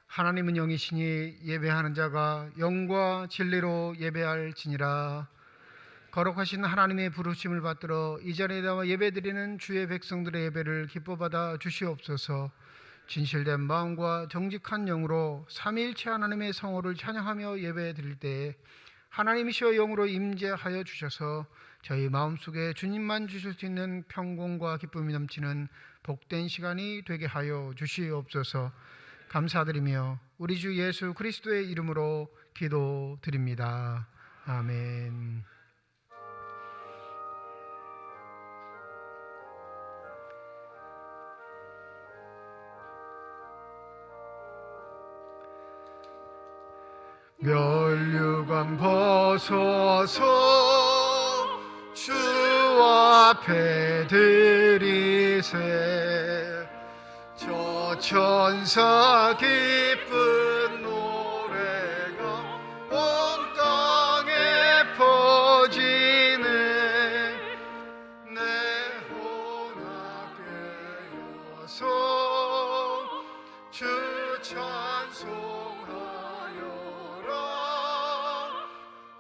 하나님은 영이시니 예배하는 자가 영과 진리로 예배할지니라. 거룩하신 하나님의 부르심을 받들어 이 자리에 나와 예배드리는 주의 백성들의 예배를 기뻐받아 주시옵소서. 진실된 마음과 정직한 영으로 삼위일체 하나님의 성호를 찬양하며 예배드릴 때에 하나님이시여 영으로 임재하여 주셔서 저희 마음속에 주님만 주실 수 있는 평공과 기쁨이 넘치는 복된 시간이 되게 하여 주시옵소서. 감사드리며 우리 주 예수 그리스도의 이름으로 기도드립니다. 아멘. 멸류관 벗어서 주 앞에 드리세. 저 천사 기쁜 노래가 온 땅에 퍼지네. 내 혼합 깨어서 주 찬송하여라.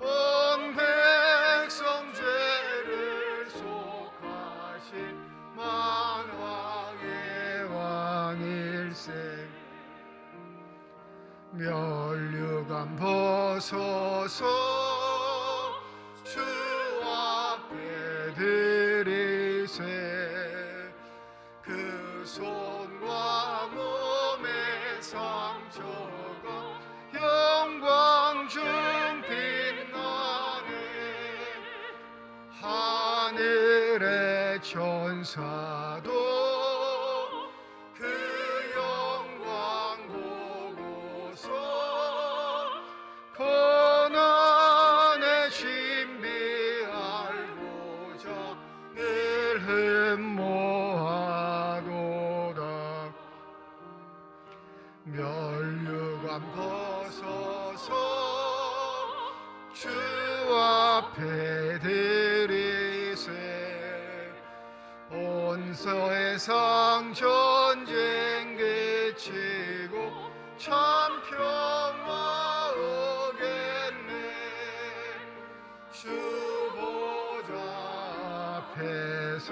온 백성 죄를 속하신 만왕의 왕일세. 멸류관 벗어서 주 앞에 드리세. 그 손과 몸의 상처가 영광 중 빛나네. 하늘의 천사도 그 영광 보고서 고난의 신비 알고자 늘 흠모하도다. 멸류관 벗어서 주 앞에 드리세. 온 세상 전쟁 그치고 참 평화 오겠네. 주 보좌 앞에서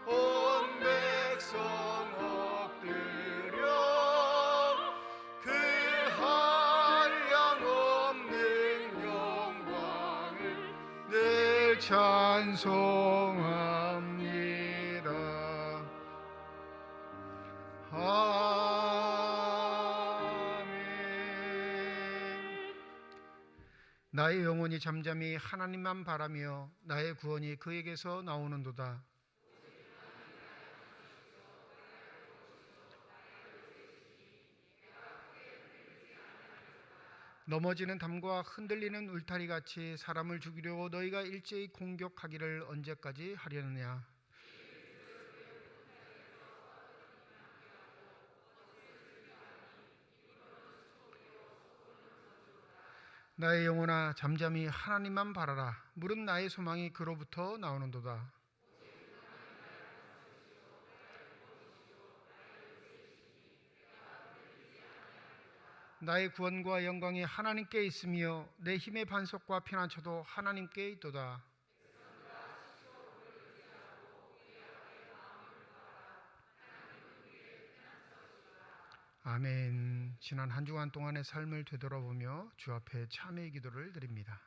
온 백성 엎드려 그 한량 없는 영광을 늘 찬송합니다. 아멘. 나의 영혼이 잠잠히 하나님만 바라며 나의 구원이 그에게서 나오는도다. 넘어지는 담과 흔들리는 울타리같이 사람을 죽이려고 너희가 일제히 공격하기를 언제까지 하려느냐. 나의 영혼아 잠잠히 하나님만 바라라. 무릇 나의 소망이 그로부터 나오는도다. 나의 구원과 영광이 하나님께 있으며 내 힘의 반석과 피난처도 하나님께 있도다. 아멘. 지난 한 주간 동안의 삶을 되돌아보며 주 앞에 참회의 기도를 드립니다.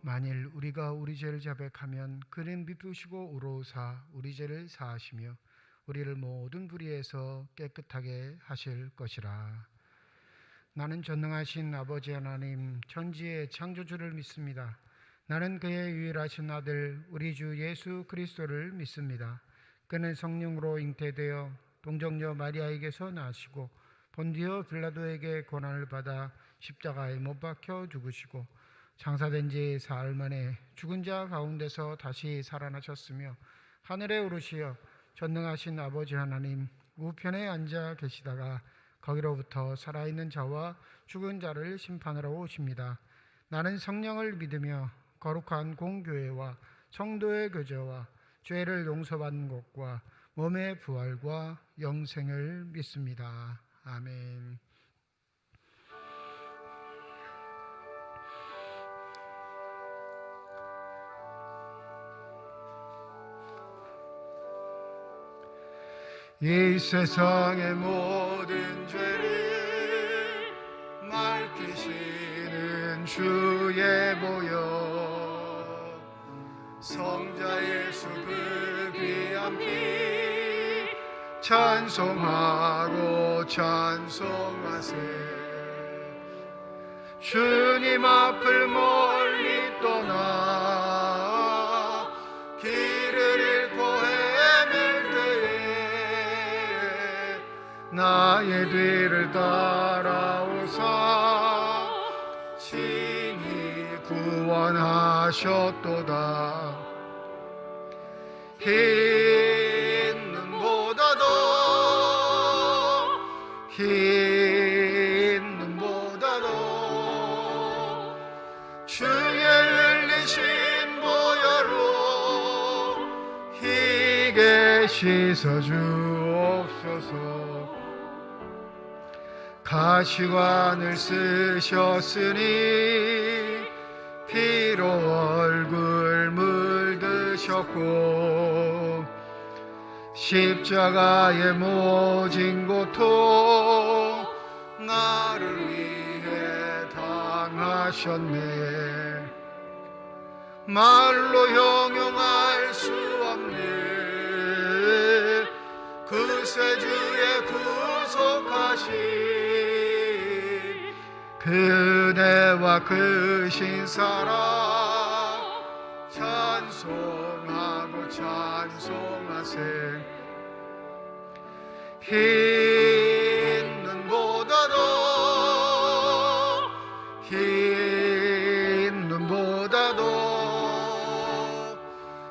만일 우리가 우리 죄를 자백하면 그는 미쁘시고 의로우사 우리 죄를 사하시며 우리를 모든 불의에서 깨끗하게 하실 것이라. 나는 전능하신 아버지 하나님 천지의 창조주를 믿습니다. 나는 그의 유일하신 아들 우리 주 예수 그리스도를 믿습니다. 그는 성령으로 잉태되어 동정녀 마리아에게서 나시고 본디오 빌라도에게 고난을 받아 십자가에 못 박혀 죽으시고 장사된 지 사흘 만에 죽은 자 가운데서 다시 살아나셨으며 하늘에 오르시어 전능하신 아버지 하나님 우편에 앉아 계시다가 거기로부터 살아있는 자와 죽은 자를 심판하러 오십니다. 나는 성령을 믿으며 거룩한 공교회와 성도의 교제와 죄를 용서받는 것과 몸의 부활과 영생을 믿습니다. 아멘. 이 세상의 모든 죄를 맑히시는 주의 보혈 성자 예수 그 귀한 피 찬송하고 찬송하세. 주님 앞을 멀리 떠나 길을 잃고 헤맬 때에 나의 뒤를 따라오사 친히 구원하셨도다. 흰 눈보다도 주의 흘리신 보혈로 희게 씻어주옵소서. 가시관을 쓰셨으니 피로 얼굴 물드셨고 십자가의 모진 고통 나를 위해 당하셨네. 말로 형용할 수 없는 그 세주의 구속하신 그대와 그 신사랑 찬송하고 찬송하세. 흰 눈보다도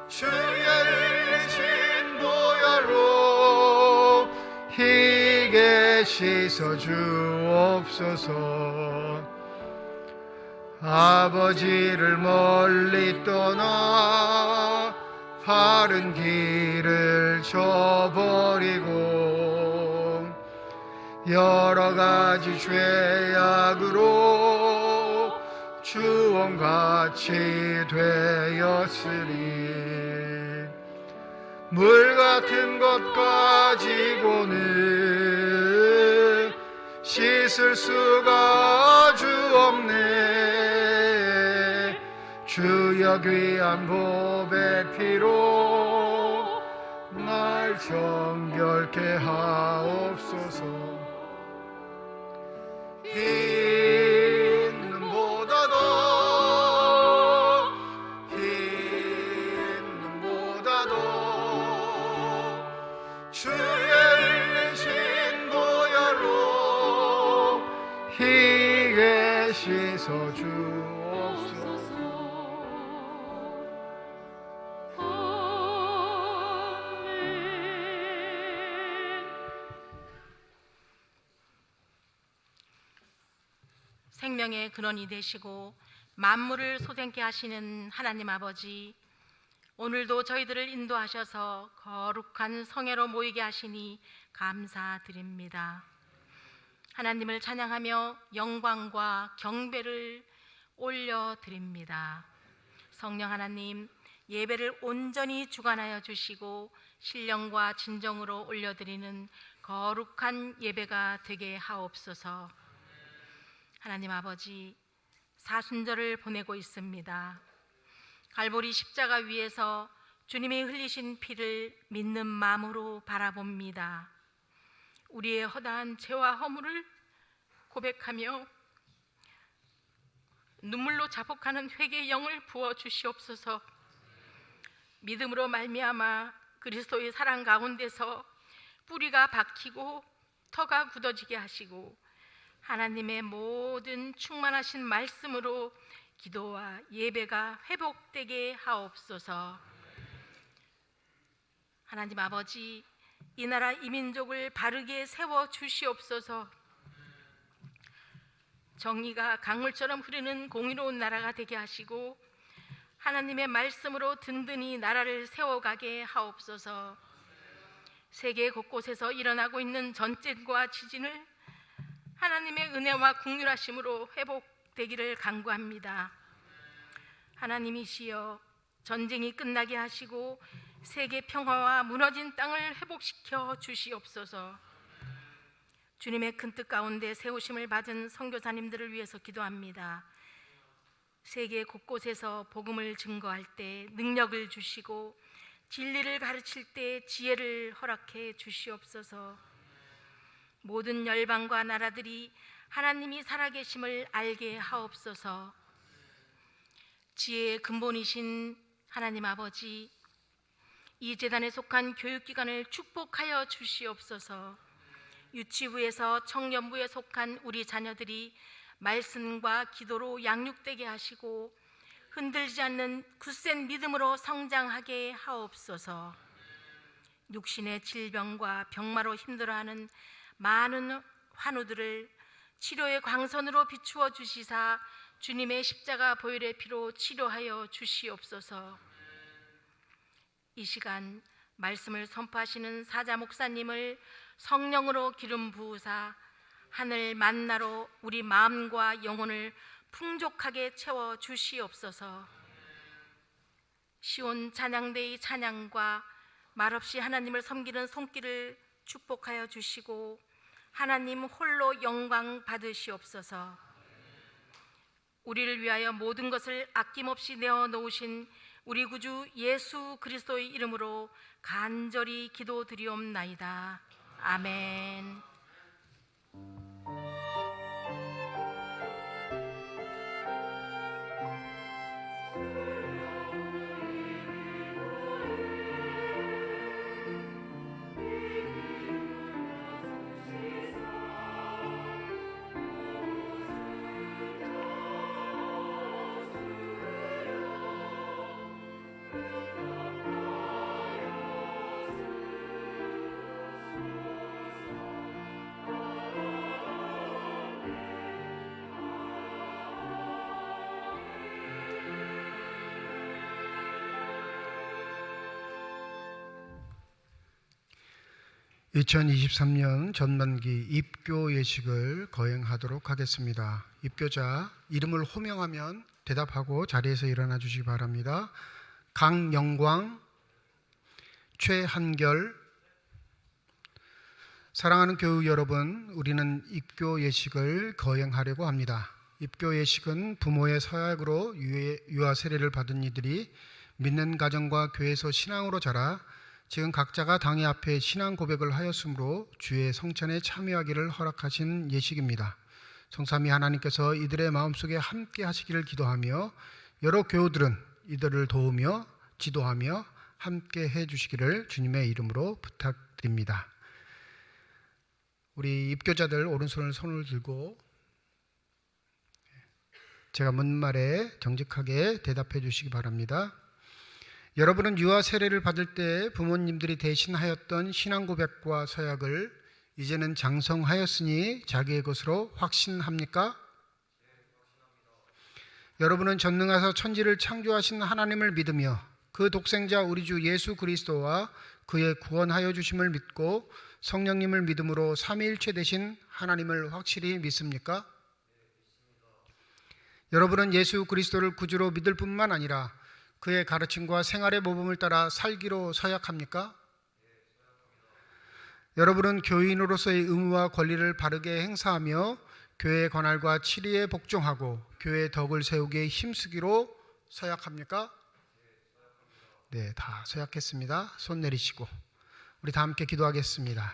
주의 흘리신 보혈로 희게 씻어주옵소서. 아버지를 멀리 떠나 바른 길을 저버리고 여러 가지 죄악으로 주원같이 되었으니 물 같은 것 가지고는 씻을 수가 주 없네. 주여 귀한 보배 피로 날 정결케 하옵소서. 흰 눈보다도 주의 흘리신 보혈로 희게 씻어주옵소서. 생명의 근원이 되시고 만물을 소생케 하시는 하나님 아버지, 오늘도 저희들을 인도하셔서 거룩한 성회로 모이게 하시니 감사드립니다. 하나님을 찬양하며 영광과 경배를 올려드립니다. 성령 하나님, 예배를 온전히 주관하여 주시고 신령과 진정으로 올려드리는 거룩한 예배가 되게 하옵소서. 하나님 아버지, 사순절을 보내고 있습니다. 갈보리 십자가 위에서 주님이 흘리신 피를 믿는 마음으로 바라봅니다. 우리의 허다한 죄와 허물을 고백하며 눈물로 자복하는 회개의 영을 부어 주시옵소서. 믿음으로 말미암아 그리스도의 사랑 가운데서 뿌리가 박히고 터가 굳어지게 하시고 하나님의 모든 충만하신 말씀으로 기도와 예배가 회복되게 하옵소서. 하나님 아버지, 이 나라 이 민족을 바르게 세워 주시옵소서. 정의가 강물처럼 흐르는 공의로운 나라가 되게 하시고 하나님의 말씀으로 든든히 나라를 세워가게 하옵소서. 세계 곳곳에서 일어나고 있는 전쟁과 지진을 하나님의 은혜와 긍휼하심으로 회복되기를 간구합니다. 하나님이시여, 전쟁이 끝나게 하시고 세계 평화와 무너진 땅을 회복시켜 주시옵소서. 주님의 큰 뜻 가운데 세우심을 받은 선교사님들을 위해서 기도합니다. 세계 곳곳에서 복음을 증거할 때 능력을 주시고 진리를 가르칠 때 지혜를 허락해 주시옵소서. 모든 열방과 나라들이 하나님이 살아계심을 알게 하옵소서. 지혜의 근본이신 하나님 아버지, 이 재단에 속한 교육기관을 축복하여 주시옵소서. 유치부에서 청년부에 속한 우리 자녀들이 말씀과 기도로 양육되게 하시고 흔들리지 않는 굳센 믿음으로 성장하게 하옵소서. 육신의 질병과 병마로 힘들어하는 많은 환우들을 치료의 광선으로 비추어 주시사 주님의 십자가 보혈의 피로 치료하여 주시옵소서. 이 시간 말씀을 선포하시는 사자 목사님을 성령으로 기름 부으사 하늘 만나로 우리 마음과 영혼을 풍족하게 채워 주시옵소서. 시온 찬양대의 찬양과 말없이 하나님을 섬기는 손길을 축복하여 주시고 하나님 홀로 영광 받으시옵소서. 우리를 위하여 모든 것을 아낌없이 내어 놓으신 우리 구주 예수 그리스도의 이름으로 간절히 기도드리옵나이다. 아멘. (2023년) 전반기 입교 예식을 거행하도록 하겠습니다. 입교자 이름을 호명하면 대답하고 자리에서 일어나 주시기 바랍니다. 강영광, 최한결. 사랑하는 교우 여러분, 우리는 입교 예식을 거행하려고 합니다. 입교 예식은 부모의 서약으로 유아 세례를 받은 이들이 믿는 가정과 교회에서 신앙으로 자라 지금 각자가 당회 앞에 신앙 고백을 하였으므로 주의 성찬에 참여하기를 허락하신 예식입니다. 성삼위 하나님께서 이들의 마음속에 함께 하시기를 기도하며 여러 교우들은 이들을 도우며 지도하며 함께 해주시기를 주님의 이름으로 부탁드립니다. 우리 입교자들 손을 들고 제가 묻는 말에 정직하게 대답해 주시기 바랍니다. 여러분은 유아 세례를 받을 때 부모님들이 대신하였던 신앙 고백과 서약을 이제는 장성하였으니 자기의 것으로 확신합니까? 여러분은 전능하사 천지를 창조하신 하나님을 믿으며 그 독생자 우리 주 예수 그리스도와 그의 구원하여 주심을 믿고 성령님을 믿음으로 삼위일체 되신 하나님을 확실히 믿습니까? 여러분은 예수 그리스도를 구주로 믿을 뿐만 아니라 그의 가르침과 생활의 모범을 따라 살기로 서약합니까? 여러분은 교인으로서의 의무와 권리를 바르게 행사하며 교회의 관할과 치리에 복종하고 교회의 덕을 세우기에 힘쓰기로 서약합니까? 네, 다 서약했습니다. 손 내리시고 우리 다 함께 기도하겠습니다.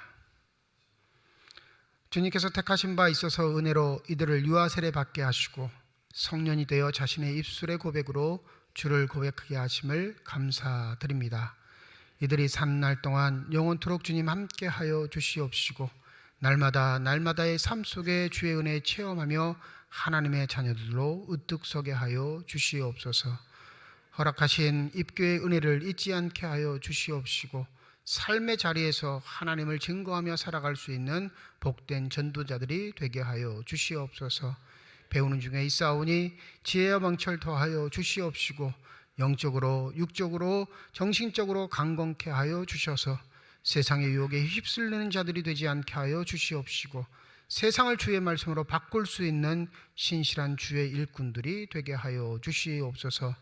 주님께서 택하신 바 있어서 은혜로 이들을 유아 세례 받게 하시고 성년이 되어 자신의 입술의 고백으로 주를 고백하게 하심을 감사드립니다. 이들이 사는 날 동안 영원토록 주님 함께 하여 주시옵시고 날마다의 삶 속에 주의 은혜 체험하며 하나님의 자녀들로 우뚝 서게 하여 주시옵소서. 허락하신 입교의 은혜를 잊지 않게 하여 주시옵시고 삶의 자리에서 하나님을 증거하며 살아갈 수 있는 복된 전도자들이 되게 하여 주시옵소서. 배우는 중에 있사오니 지혜와 명철 더하여 주시옵시고 영적으로 육적으로 정신적으로 강건케 하여 주셔서 세상의 유혹에 휩쓸리는 자들이 되지 않게 하여 주시옵시고 세상을 주의 말씀으로 바꿀 수 있는 신실한 주의 일꾼들이 되게 하여 주시옵소서.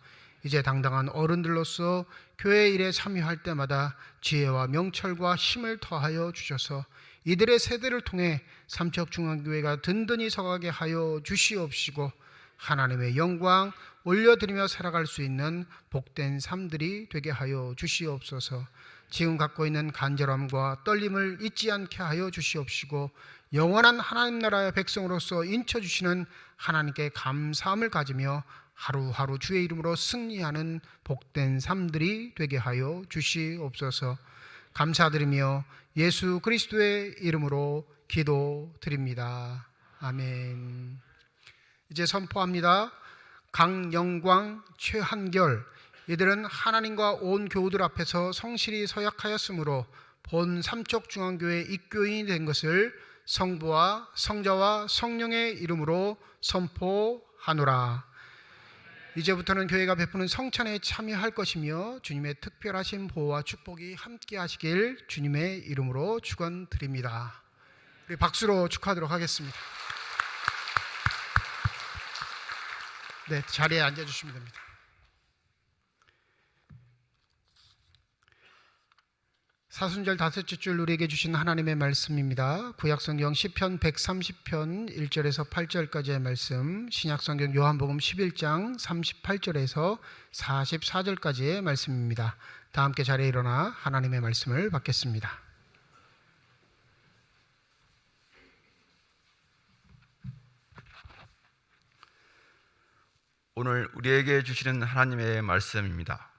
이제 당당한 어른들로서 교회 일에 참여할 때마다 지혜와 명철과 힘을 더하여 주셔서 이들의 세대를 통해 삼척중앙교회가 든든히 서가게 하여 주시옵시고 하나님의 영광 올려드리며 살아갈 수 있는 복된 삶들이 되게 하여 주시옵소서. 지금 갖고 있는 간절함과 떨림을 잊지 않게 하여 주시옵시고 영원한 하나님 나라의 백성으로서 인쳐주시는 하나님께 감사함을 가지며 하루하루 주의 이름으로 승리하는 복된 삶들이 되게 하여 주시옵소서. 감사드리며 예수 그리스도의 이름으로 기도드립니다. 아멘. 이제 선포합니다. 강영광, 최한결, 이들은 하나님과 온 교우들 앞에서 성실히 서약하였으므로 본 삼척중앙교회 입교인이 된 것을 성부와 성자와 성령의 이름으로 선포하노라. 이제부터는 교회가 베푸는 성찬에 참여할 것이며 주님의 특별하신 보호와 축복이 함께 하시길 주님의 이름으로 축원드립니다. 우리 박수로 축하하도록 하겠습니다. 네, 자리에 앉아주시면 됩니다. 사순절 다섯째 줄 우리에게 주신 하나님의 말씀입니다. 구약성경 시편 130편 1절에서 8절까지의 말씀, 신약성경 요한복음 11장 38절에서 44절까지의 말씀입니다. 다 함께 자리에 일어나 하나님의 말씀을 받겠습니다. 오늘 우리에게 주시는 하나님의 말씀입니다.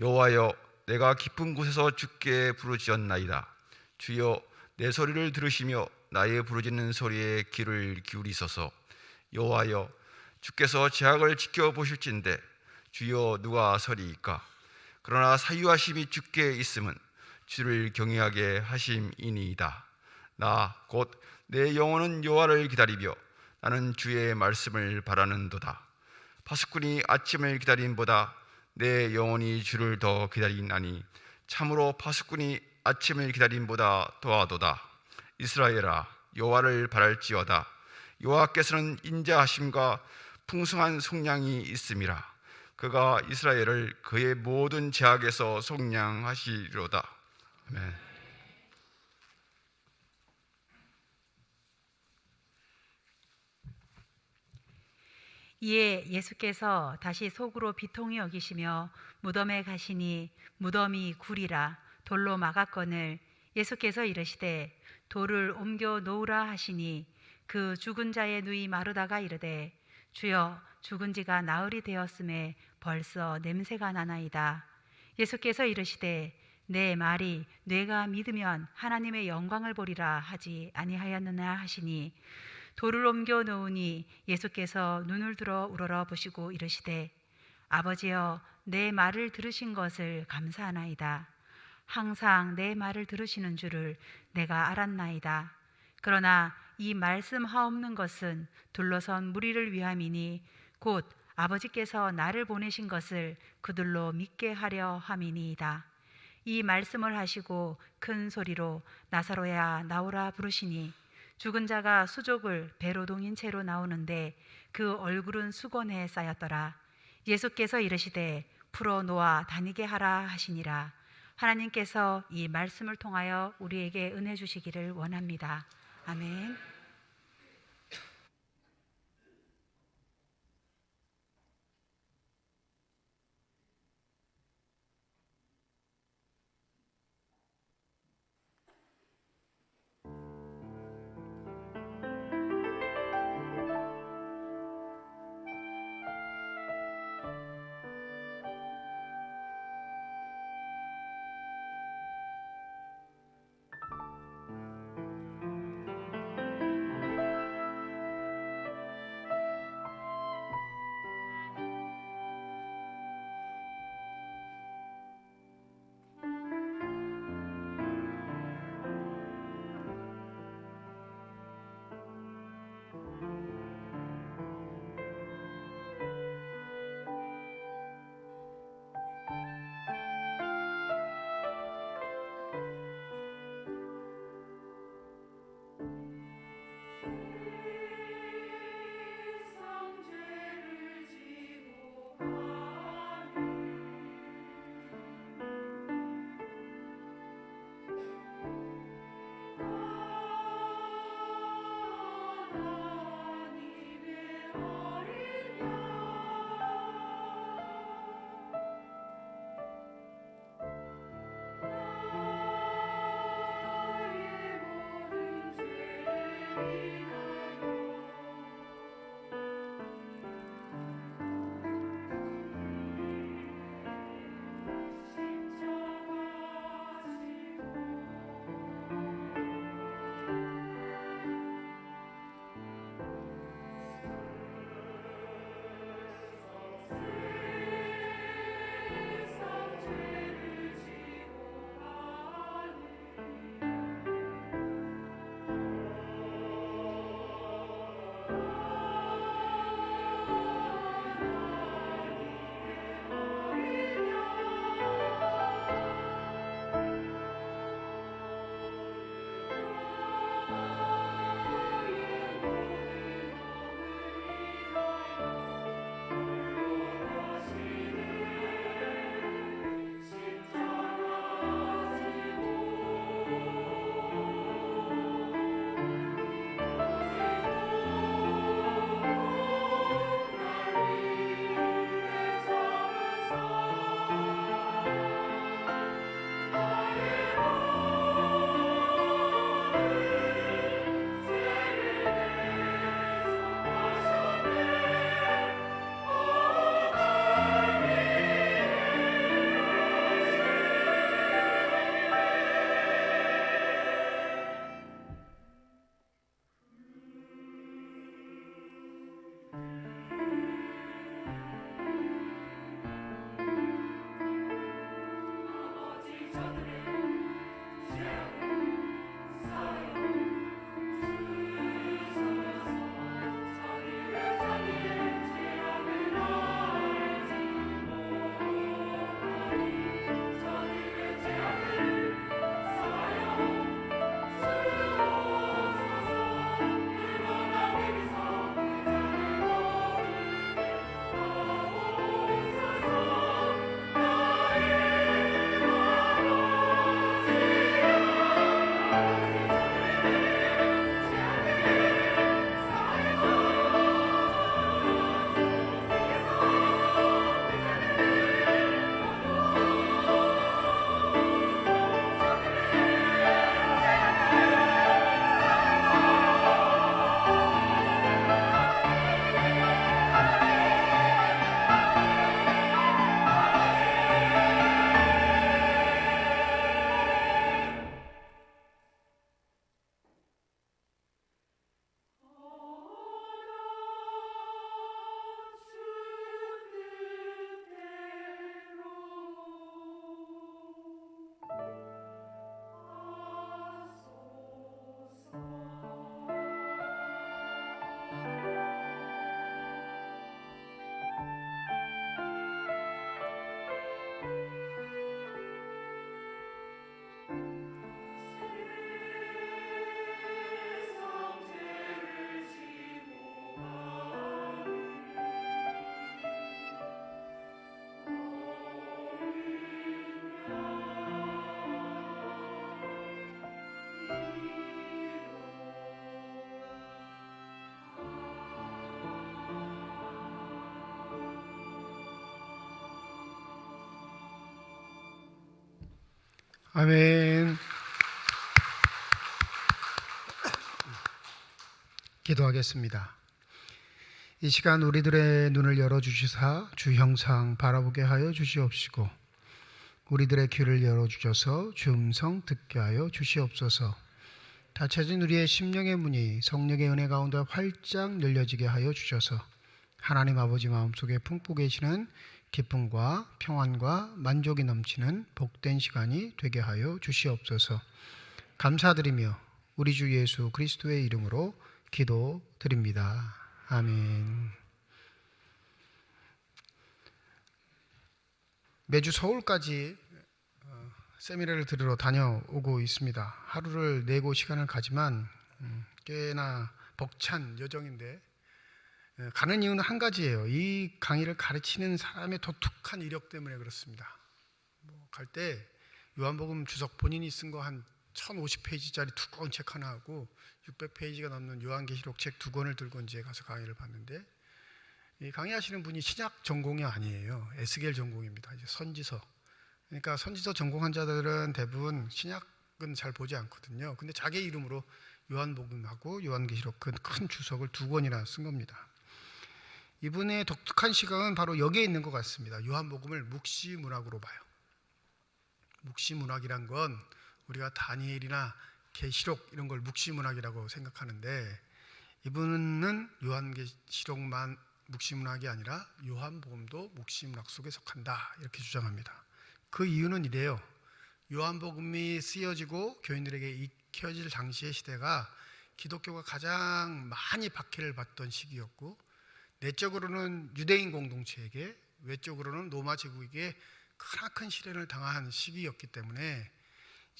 여호와여, 내가 깊은 곳에서 주께 부르짖었나이다. 주여, 내 소리를 들으시며 나의 부르짖는 소리에 귀를 기울이소서. 여호와여, 주께서 제약을 지켜보실진대 주여 누가 서리이까. 그러나 사유하심이 주께 있음은 주를 경외하게 하심이니이다. 나 곧 내 영혼은 여호와를 기다리며 나는 주의 말씀을 바라는도다. 파수꾼이 아침을 기다림보다 내 영혼이 주를 더 기다리나니 참으로 파수꾼이 아침을 기다림보다 더하도다. 이스라엘아, 여호와를 바랄지어다. 여호와께서는 인자하심과 풍성한 속량이 있음이라. 그가 이스라엘을 그의 모든 제약에서 속량하시리로다. 아멘. 이에 예수께서 다시 속으로 비통히 여기시며 무덤에 가시니 무덤이 굴이라 돌로 막았거늘 예수께서 이르시되 돌을 옮겨 놓으라 하시니 그 죽은 자의 누이 마르다가 이르되 주여, 죽은 지가 나흘이 되었음에 벌써 냄새가 나나이다. 예수께서 이르시되 내 말이 뇌가 믿으면 하나님의 영광을 보리라 하지 아니하였느냐 하시니 돌을 옮겨 놓으니 예수께서 눈을 들어 우러러 보시고 이르시되 아버지여, 내 말을 들으신 것을 감사하나이다. 항상 내 말을 들으시는 줄을 내가 알았나이다. 그러나 이 말씀 하옵는 것은 둘러선 무리를 위함이니 곧 아버지께서 나를 보내신 것을 그들로 믿게 하려 함이니이다. 이 말씀을 하시고 큰 소리로 나사로야 나오라 부르시니 죽은 자가 수족을 배로 동인 채로 나오는데 그 얼굴은 수건에 쌓였더라. 예수께서 이르시되 풀어 놓아 다니게 하라 하시니라. 하나님께서 이 말씀을 통하여 우리에게 은혜 주시기를 원합니다. 아멘. 아멘. 기도하겠습니다. 이 시간 우리들의 눈을 열어주시사 주 형상 바라보게 하여 주시옵시고, 우리들의 귀를 열어주셔서 주 음성 듣게 하여 주시옵소서. 닫혀진 우리의 심령의 문이 성령의 은혜 가운데 활짝 열려지게 하여 주셔서 하나님 아버지 마음속에 품고 계시는 기쁨과 평안과 만족이 넘치는 복된 시간이 되게 하여 주시옵소서. 감사드리며 우리 주 예수 그리스도의 이름으로 기도드립니다. 아멘. 매주 서울까지 세미나를 들으러 다녀오고 있습니다. 하루를 내고 시간을 가지만 꽤나 벅찬 여정인데, 가는 이유는 한 가지예요. 이 강의를 가르치는 사람의 독특한 이력 때문에 그렇습니다. 갈 때 요한복음 주석 본인이 쓴 거 한 1050페이지짜리 두꺼운 책 하나 하고 600페이지가 넘는 요한계시록 책 2권을 들고 이제 가서 강의를 봤는데, 이 강의하시는 분이 신약 전공이 아니에요. 에스겔 전공입니다. 이제 선지서. 그러니까 선지서 전공한 자들은 대부분 신약은 잘 보지 않거든요. 근데 자기 이름으로 요한복음하고 요한계시록 큰 주석을 2권이나 쓴 겁니다. 이분의 독특한 시각은 바로 여기에 있는 것 같습니다. 요한복음을 묵시문학으로 봐요. 묵시문학이란 건 우리가 다니엘이나 계시록 이런 걸 묵시문학이라고 생각하는데, 이분은 요한계시록만 묵시문학이 아니라 요한복음도 묵시문학 속에 속한다, 이렇게 주장합니다. 그 이유는 이래요. 요한복음이 쓰여지고 교인들에게 익혀질 당시의 시대가 기독교가 가장 많이 박해를 받던 시기였고, 내적으로는 유대인 공동체에게, 외적으로는 로마 제국에게 크나큰 시련을 당한 시기였기 때문에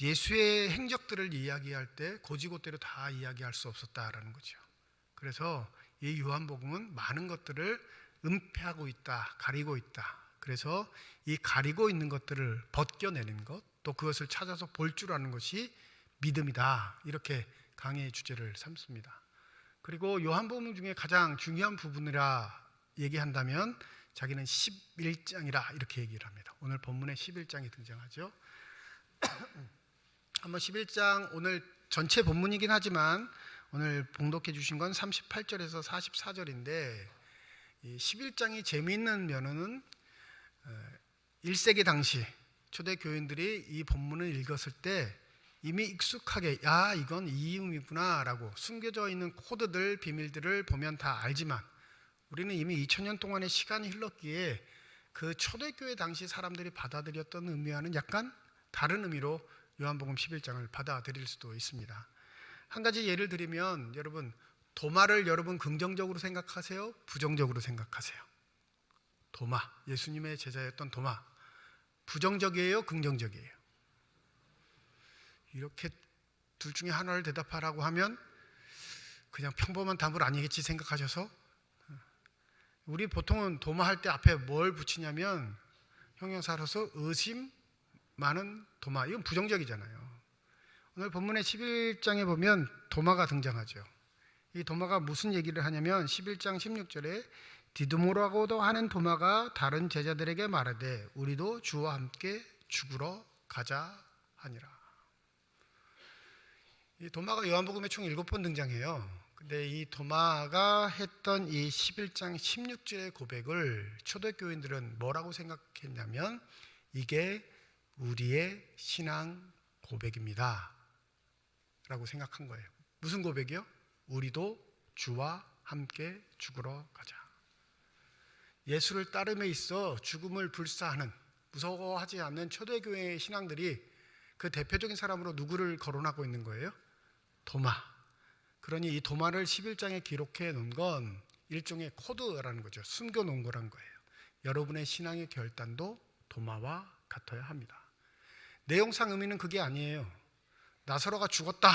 예수의 행적들을 이야기할 때 고지고대로 다 이야기할 수 없었다라는 거죠. 그래서 이 요한복음은 많은 것들을 은폐하고 있다, 가리고 있다. 그래서 이 가리고 있는 것들을 벗겨내는 것, 또 그것을 찾아서 볼 줄 아는 것이 믿음이다, 이렇게 강의의 주제를 삼습니다. 그리고 요한복음 중에 가장 중요한 부분이라 얘기한다면 자기는 11장이라 이렇게 얘기를 합니다. 오늘 본문에 11장이 등장하죠. 한번 11장, 오늘 전체 본문이긴 하지만 오늘 봉독해 주신 건 38절에서 44절인데, 이 11장이 재미있는 면은 1세기 당시 초대 교인들이 이 본문을 읽었을 때 이미 익숙하게, 야, 이건 이 의미구나 라고 숨겨져 있는 코드들, 비밀들을 보면 다 알지만, 우리는 이미 2000년 동안의 시간이 흘렀기에 그 초대교회 당시 사람들이 받아들였던 의미와는 약간 다른 의미로 요한복음 11장을 받아들일 수도 있습니다. 한 가지 예를 들면, 여러분, 도마를 여러분 긍정적으로 생각하세요? 부정적으로 생각하세요? 도마, 예수님의 제자였던 도마, 부정적이에요? 긍정적이에요? 이렇게 둘 중에 하나를 대답하라고 하면 그냥 평범한 답을 아니겠지 생각하셔서, 우리 보통은 도마 할 때 앞에 뭘 붙이냐면 형용사로서 의심 많은 도마, 이건 부정적이잖아요. 오늘 본문의 11장에 보면 도마가 등장하죠. 이 도마가 무슨 얘기를 하냐면 11장 16절에 디두모라고도 하는 도마가 다른 제자들에게 말하되 우리도 주와 함께 죽으러 가자 하니라. 이 도마가 요한복음에 총 7번 등장해요. 근데 이 도마가 했던 이 11장 16절의 고백을 초대교인들은 뭐라고 생각했냐면, 이게 우리의 신앙 고백입니다 라고 생각한 거예요. 무슨 고백이요? 우리도 주와 함께 죽으러 가자. 예수를 따름에 있어 죽음을 불사하는, 무서워하지 않는 초대교회의 신앙들이 그 대표적인 사람으로 누구를 거론하고 있는 거예요? 도마. 그러니 이 도마를 11장에 기록해 놓은 건 일종의 코드라는 거죠. 숨겨 놓은 거란 거예요. 여러분의 신앙의 결단도 도마와 같아야 합니다. 내용상 의미는 그게 아니에요. 나사로가 죽었다,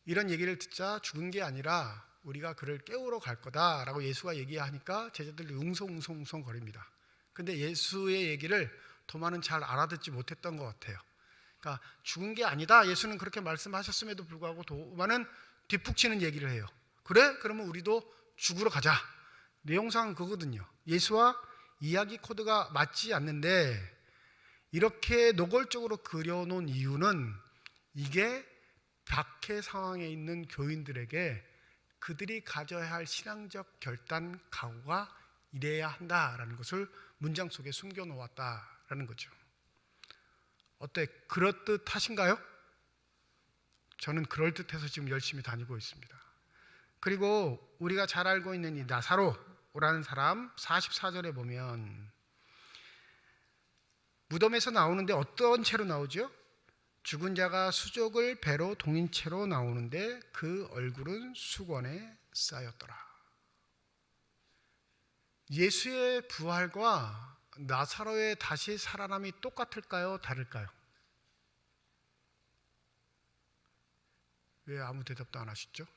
이런 얘기를 듣자 죽은 게 아니라 우리가 그를 깨우러 갈 거다라고 예수가 얘기하니까 제자들이 웅성웅성 거립니다. 근데 예수의 얘기를 도마는 잘 알아듣지 못했던 것 같아요. 그러니까 죽은 게 아니다, 예수는 그렇게 말씀하셨음에도 불구하고 도마는 뒷북치는 얘기를 해요. 그래? 그러면 우리도 죽으러 가자. 내용상은 그거거든요. 예수와 이야기 코드가 맞지 않는데, 이렇게 노골적으로 그려놓은 이유는 이게 박해 상황에 있는 교인들에게 그들이 가져야 할 신앙적 결단, 각오가 이래야 한다라는 것을 문장 속에 숨겨놓았다라는 거죠. 어때? 그럴듯하신가요? 저는 그럴듯해서 지금 열심히 다니고 있습니다. 그리고 우리가 잘 알고 있는 이 나사로라는 사람 44절에 보면 무덤에서 나오는데 어떤 채로 나오죠? 죽은 자가 수족을 배로 동인 채로 나오는데 그 얼굴은 수건에 쌓였더라. 예수의 부활과 나사로의 다시 살아남이 똑같을까요? 다를까요? 왜 아무 대답도 안 하시죠?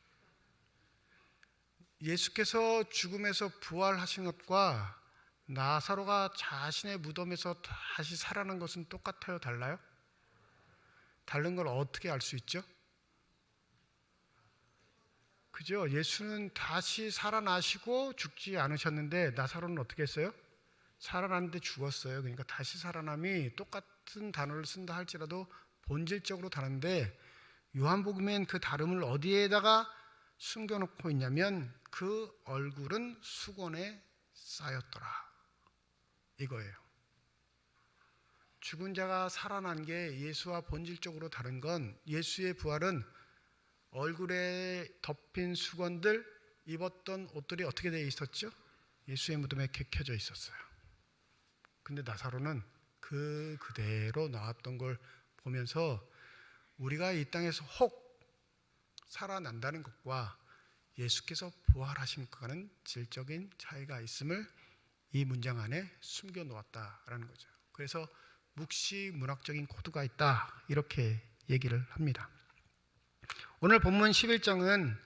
예수께서 죽음에서 부활하신 것과 나사로가 자신의 무덤에서 다시 살아난 것은 똑같아요? 달라요? 다른 걸 어떻게 알 수 있죠? 그죠? 예수는 다시 살아나시고 죽지 않으셨는데 나사로는 어떻게 했어요? 살아났는데 죽었어요. 그러니까 다시 살아남이 똑같은 단어를 쓴다 할지라도 본질적으로 다른데 요한복음엔 그 다름을 어디에다가 숨겨놓고 있냐면 그 얼굴은 수건에 쌓였더라. 이거예요. 죽은 자가 살아난 게 예수와 본질적으로 다른 건 예수의 부활은 얼굴에 덮인 수건들, 입었던 옷들이 어떻게 되어 있었죠? 예수의 무덤에 켜져 있었어요. 근데 나사로는 그대로 나왔던 걸 보면서 우리가 이 땅에서 혹 살아난다는 것과 예수께서 부활하신 것과는 질적인 차이가 있음을 이 문장 안에 숨겨 놓았다라는 거죠. 그래서 묵시 문학적인 코드가 있다 이렇게 얘기를 합니다. 오늘 본문 11장은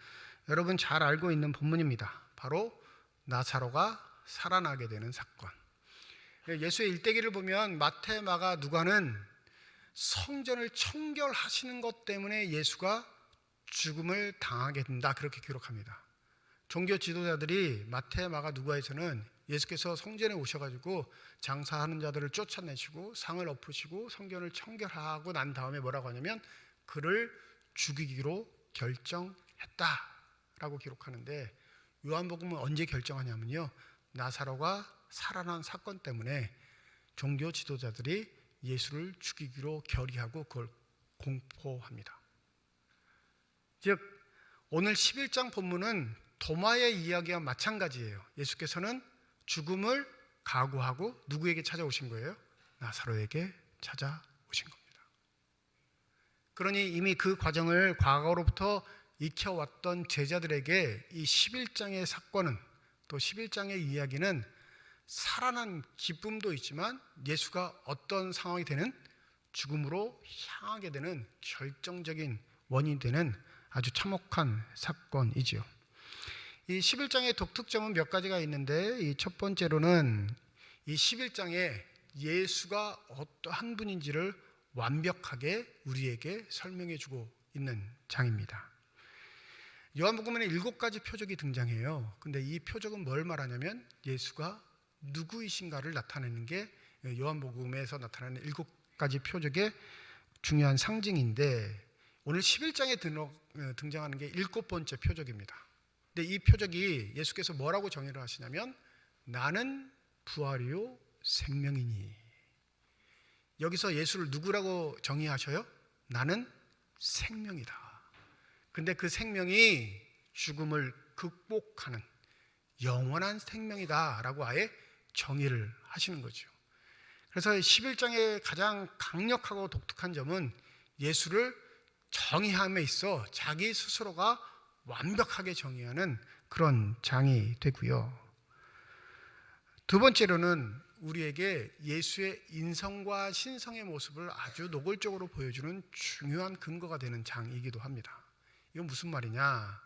여러분 잘 알고 있는 본문입니다. 바로 나사로가 살아나게 되는 사건. 예수의 일대기를 보면 마태, 마가, 누가는 성전을 청결하시는 것 때문에 예수가 죽음을 당하게 된다 그렇게 기록합니다. 종교 지도자들이 마태, 마가, 누가에서는 예수께서 성전에 오셔가지고 장사하는 자들을 쫓아내시고 상을 엎으시고 성전을 청결하고 난 다음에 뭐라고 하냐면 그를 죽이기로 결정했다라고 기록하는데 요한복음은 언제 결정하냐면요, 나사로가 살아난 사건 때문에 종교 지도자들이 예수를 죽이기로 결의하고 그걸 공포합니다. 즉 오늘 11장 본문은 도마의 이야기와 마찬가지예요. 예수께서는 죽음을 각오하고 누구에게 찾아오신 거예요? 나사로에게 찾아오신 겁니다. 그러니 이미 그 과정을 과거로부터 익혀왔던 제자들에게 이 11장의 사건은, 또 11장의 이야기는 살아난 기쁨도 있지만 예수가 어떤 상황이 되는, 죽음으로 향하게 되는 결정적인 원인이 되는 아주 참혹한 사건이지요. 이 11장의 독특점은 몇 가지가 있는데 이 첫 번째로는 이 11장에 예수가 어떠한 분인지를 완벽하게 우리에게 설명해 주고 있는 장입니다. 요한복음에는 7가지 표적이 등장해요. 근데 이 표적은 뭘 말하냐면 예수가 누구이신가를 나타내는 게 요한복음에서 나타나는 7가지 표적의 중요한 상징인데 오늘 11장에 등장하는 게 7번째 표적입니다. 근데 이 표적이 예수께서 뭐라고 정의를 하시냐면 나는 부활이요 생명이니. 여기서 예수를 누구라고 정의하셔요? 나는 생명이다. 근데 그 생명이 죽음을 극복하는 영원한 생명이다라고 아예 정의를 하시는 거죠. 그래서 11장의 가장 강력하고 독특한 점은 예수를 정의함에 있어 자기 스스로가 완벽하게 정의하는 그런 장이 되고요. 두 번째로는 우리에게 예수의 인성과 신성의 모습을 아주 노골적으로 보여주는 중요한 근거가 되는 장이기도 합니다. 이건 무슨 말이냐?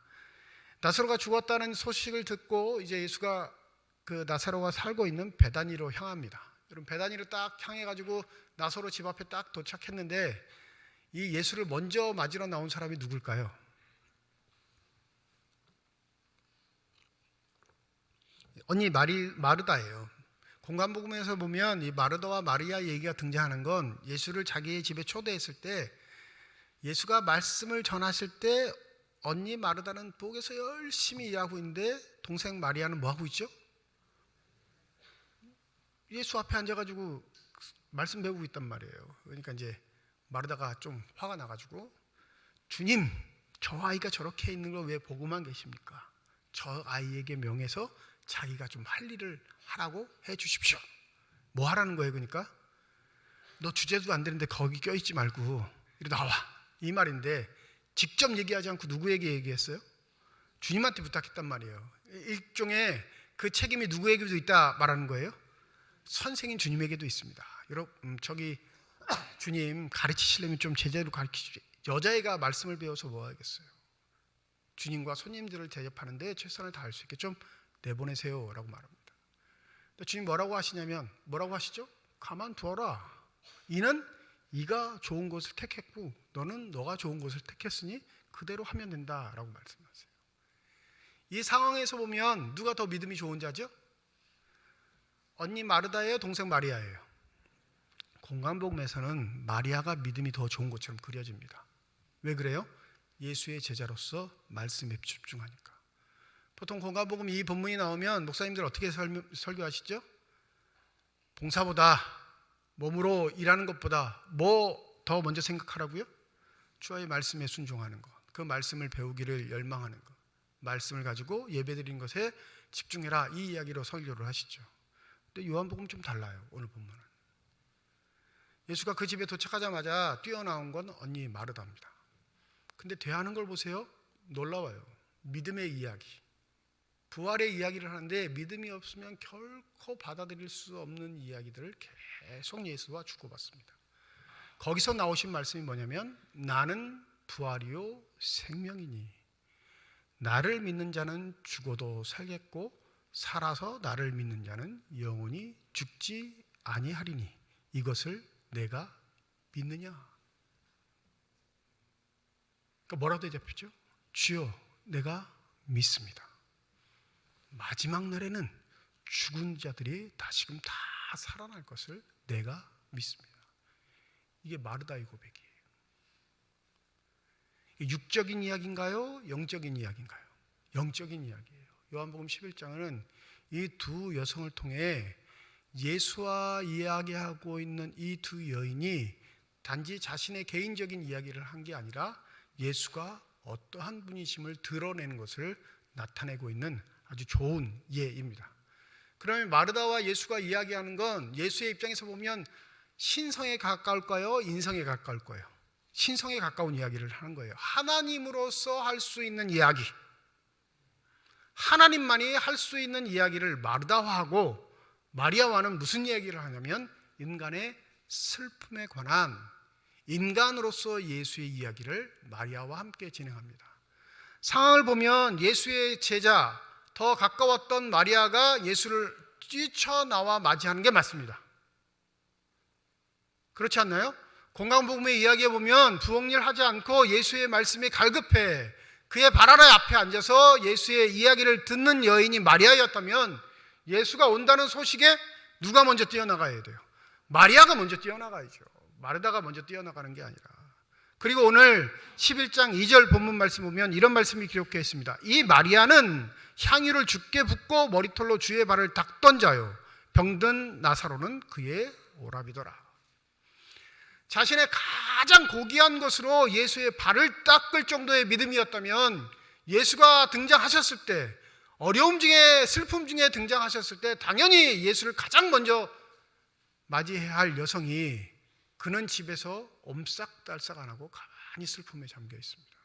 나사로가 죽었다는 소식을 듣고 이제 예수가 그 나사로가 살고 있는 베다니로 향합니다. 여러분 베다니로 딱 향해가지고 나사로 집 앞에 딱 도착했는데 이 예수를 먼저 맞으러 나온 사람이 누굴까요? 언니 마르다예요. 공관복음에서 보면 이 마르다와 마리아 얘기가 등장하는 건 예수를 자기의 집에 초대했을 때 예수가 말씀을 전하실 때 언니 마르다는 부엌에서 열심히 일하고 있는데 동생 마리아는 뭐 하고 있죠? 예수 앞에 앉아가지고 말씀 배우고 있단 말이에요. 그러니까 이제 마르다가 좀 화가 나가지고 주님, 저 아이가 저렇게 있는 걸 왜 보고만 계십니까? 저 아이에게 명해서 자기가 좀 할 일을 하라고 해 주십시오. 뭐 하라는 거예요? 그러니까 너 주제도 안 되는데 거기 껴있지 말고 이리 나와, 이 말인데 직접 얘기하지 않고 누구에게 얘기했어요? 주님한테 부탁했단 말이에요. 일종의 그 책임이 누구에게도 있다 말하는 거예요? 선생인 주님에게도 있습니다. 여러분 저기 주님 가르치시려면 좀 제대로 가르치십시오. 여자애가 말씀을 배워서 뭐 하겠어요? 주님과 손님들을 대접하는데 최선을 다할 수 있게 좀 내보내세요 라고 말합니다. 주님 뭐라고 하시냐면 뭐라고 하시죠? 가만두어라. 이는 이가 좋은 것을 택했고 너는 너가 좋은 것을 택했으니 그대로 하면 된다라고 말씀하세요. 이 상황에서 보면 누가 더 믿음이 좋은 자죠? 언니 마르다예요? 동생 마리아예요? 공관복음에서는 마리아가 믿음이 더 좋은 것처럼 그려집니다. 왜 그래요? 예수의 제자로서 말씀에 집중하니까. 보통 공관복음 이 본문이 나오면 목사님들 어떻게 설교하시죠? 봉사보다 몸으로 일하는 것보다 뭐 더 먼저 생각하라고요? 주의 말씀에 순종하는 것, 그 말씀을 배우기를 열망하는 것, 말씀을 가지고 예배드리는 것에 집중해라, 이 이야기로 설교를 하시죠. 근데 요한복음 좀 달라요. 오늘 본문은 예수가 그 집에 도착하자마자 뛰어나온 건 언니 마르다입니다. 근데 대하는 걸 보세요. 놀라워요. 믿음의 이야기, 부활의 이야기를 하는데 믿음이 없으면 결코 받아들일 수 없는 이야기들을 계속 예수와 주고받습니다. 거기서 나오신 말씀이 뭐냐면 나는 부활이요 생명이니 나를 믿는 자는 죽어도 살겠고 살아서 나를 믿는 자는 영원히 죽지 아니하리니 이것을 내가 믿느냐? 그러니까 뭐라고 대답했죠? 주여 내가 믿습니다. 마지막 날에는 죽은 자들이 다시금 다 살아날 것을 내가 믿습니다. 이게 마르다의 고백이에요. 육적인 이야기인가요? 영적인 이야기인가요? 영적인 이야기예요. 요한복음 11장은 이 두 여성을 통해 예수와 이야기하고 있는 이 두 여인이 단지 자신의 개인적인 이야기를 한 게 아니라 예수가 어떠한 분이심을 드러내는 것을 나타내고 있는 아주 좋은 예입니다. 그러면 마르다와 예수가 이야기하는 건 예수의 입장에서 보면 신성에 가까울까요? 인성에 가까울까요? 신성에 가까운 이야기를 하는 거예요. 하나님으로서 할 수 있는 이야기, 하나님만이 할 수 있는 이야기를 마르다화하고 마리아와는 무슨 이야기를 하냐면 인간의 슬픔에 관한 인간으로서 예수의 이야기를 마리아와 함께 진행합니다. 상황을 보면 예수의 제자 더 가까웠던 마리아가 예수를 뛰쳐나와 맞이하는 게 맞습니다. 그렇지 않나요? 공강복음의 이야기에 보면 부엌일 하지 않고 예수의 말씀에 갈급해 그의 발 아래 앞에 앉아서 예수의 이야기를 듣는 여인이 마리아였다면 예수가 온다는 소식에 누가 먼저 뛰어나가야 돼요? 마리아가 먼저 뛰어나가야죠. 마르다가 먼저 뛰어나가는 게 아니라. 그리고 오늘 11장 2절 본문 말씀 보면 이런 말씀이 기록되어 있습니다. 이 마리아는 향유를 주께 붓고 머리털로 주의 발을 닦던 자요 병든 나사로는 그의 오라비더라. 자신의 가장 고귀한 것으로 예수의 발을 닦을 정도의 믿음이었다면 예수가 등장하셨을 때 어려움 중에 슬픔 중에 등장하셨을 때 당연히 예수를 가장 먼저 맞이해야 할 여성이 그는 집에서 옴싹달싹 안 하고 가만히 슬픔에 잠겨 있습니다.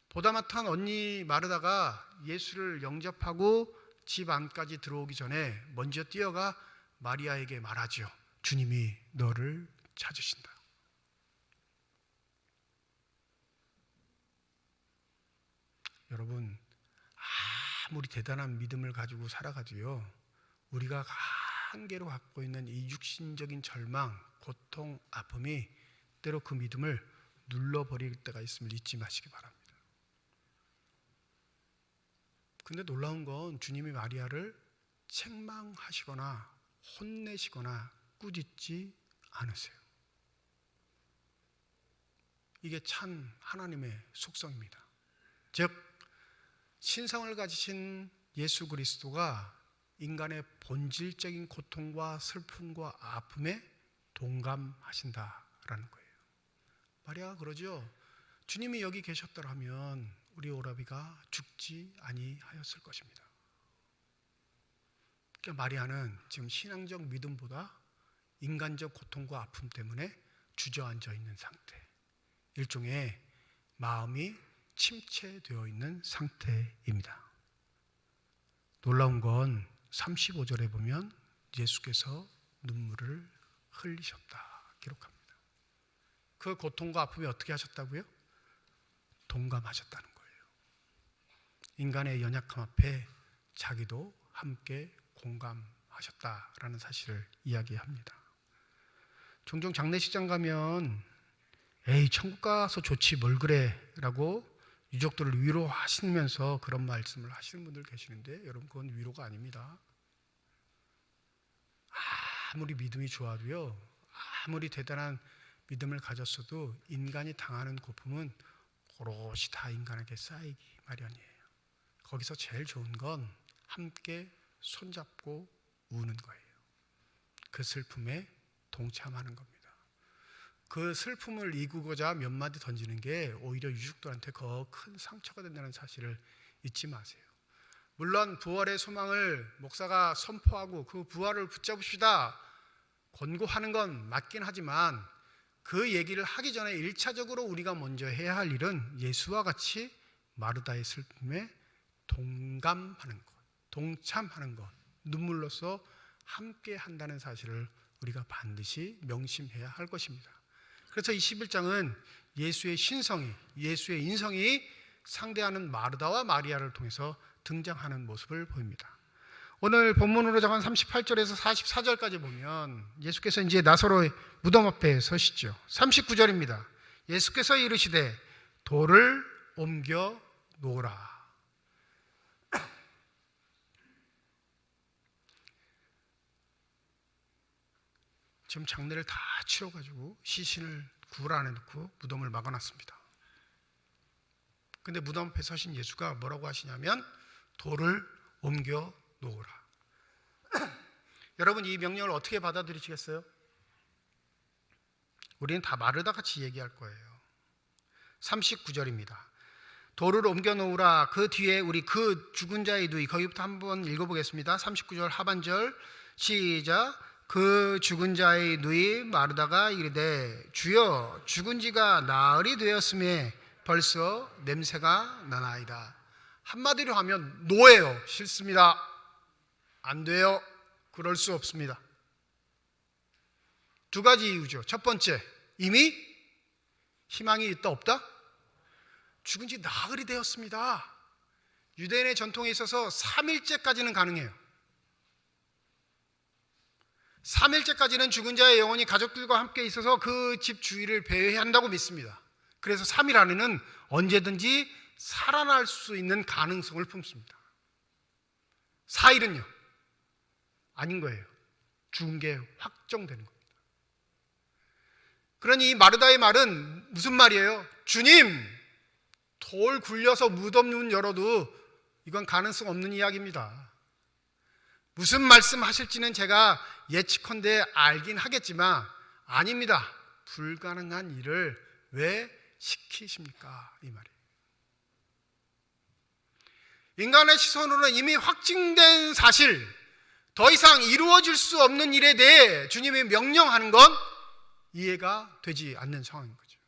보다 못한 언니 마르다가 예수를 영접하고 집 안까지 들어오기 전에 먼저 뛰어가 마리아에게 말하죠. 주님이 너를 찾으신다. 여러분 아무리 대단한 믿음을 가지고 살아가도요 우리가 한계로 갖고 있는 이 육신적인 절망, 고통, 아픔이 때로 그 믿음을 눌러버릴 때가 있음을 잊지 마시기 바랍니다. 근데 놀라운 건 주님이 마리아를 책망하시거나 혼내시거나 꾸짖지 않으세요. 이게 참 하나님의 속성입니다. 즉 신성을 가지신 예수 그리스도가 인간의 본질적인 고통과 슬픔과 아픔에 동감하신다라는 거예요. 마리아가 그러죠. 주님이 여기 계셨더라면 우리 오라비가 죽지 아니하였을 것입니다. 그러니까 마리아는 지금 신앙적 믿음보다 인간적 고통과 아픔 때문에 주저앉아 있는 상태, 일종의 마음이 침체되어 있는 상태입니다. 놀라운 건 35절에 보면 예수께서 눈물을 흘리셨다 기록합니다. 그 고통과 아픔이 어떻게 하셨다고요? 동감하셨다는 거예요. 인간의 연약함 앞에 자기도 함께 공감하셨다라는 사실을 이야기합니다. 종종 장례식장 가면 에이 천국 가서 좋지 뭘 그래 라고 유족들을 위로하시면서 그런 말씀을 하시는 분들 계시는데 여러분 그건 위로가 아닙니다. 아무리 믿음이 좋아도요, 아무리 대단한 믿음을 가졌어도 인간이 당하는 고품은 오롯이 다 인간에게 쌓이기 마련이에요. 거기서 제일 좋은 건 함께 손잡고 우는 거예요. 그 슬픔에 동참하는 겁니다. 그 슬픔을 이기고자 몇 마디 던지는 게 오히려 유족들한테 더 큰 상처가 된다는 사실을 잊지 마세요. 물론 부활의 소망을 목사가 선포하고 그 부활을 붙잡읍시다 권고하는 건 맞긴 하지만 그 얘기를 하기 전에 1차적으로 우리가 먼저 해야 할 일은 예수와 같이 마르다의 슬픔에 동감하는 것, 동참하는 것, 눈물로써 함께 한다는 사실을 우리가 반드시 명심해야 할 것입니다. 그래서 21장은 예수의 신성이, 예수의 인성이 상대하는 마르다와 마리아를 통해서 등장하는 모습을 보입니다. 오늘 본문으로 정한 38절에서 44절까지 보면 예수께서 이제 나사로의 무덤 앞에 서시죠. 39절입니다. 예수께서 이르시되 돌을 옮겨 놓으라. 지금 장례를 다 치러가지고 시신을 굴 안에 넣고 무덤을 막아놨습니다. 근데 무덤 앞에 서신 예수가 뭐라고 하시냐면 돌을 옮겨 놓으라. 여러분 이 명령을 어떻게 받아들이시겠어요? 우리는 다 마르다 같이 얘기할 거예요. 39절입니다. 돌을 옮겨 놓으라. 그 뒤에 우리 그 죽은 자의 누이, 거기부터 한번 읽어보겠습니다. 39절 하반절 시작. 그 죽은 자의 누이 마르다가 이르되 주여 죽은 지가 나흘이 되었음에 벌써 냄새가 나나이다. 한마디로 하면 노예요. 싫습니다. 안 돼요. 그럴 수 없습니다. 두 가지 이유죠. 첫 번째, 이미 희망이 있다 없다? 죽은 지 나흘이 되었습니다. 유대인의 전통에 있어서 3일째까지는 가능해요. 3일째까지는 죽은 자의 영혼이 가족들과 함께 있어서 그 집 주위를 배회해야 한다고 믿습니다. 그래서 3일 안에는 언제든지 살아날 수 있는 가능성을 품습니다. 4일은요? 아닌 거예요. 죽은 게 확정되는 겁니다. 그러니 마르다의 말은 무슨 말이에요? 주님, 돌 굴려서 무덤 문 열어도 이건 가능성 없는 이야기입니다. 무슨 말씀하실지는 제가 예측컨대 알긴 하겠지만 아닙니다. 불가능한 일을 왜 시키십니까? 이 말이에요. 인간의 시선으로는 이미 확증된 사실, 더 이상 이루어질 수 없는 일에 대해 주님이 명령하는 건 이해가 되지 않는 상황인 거죠.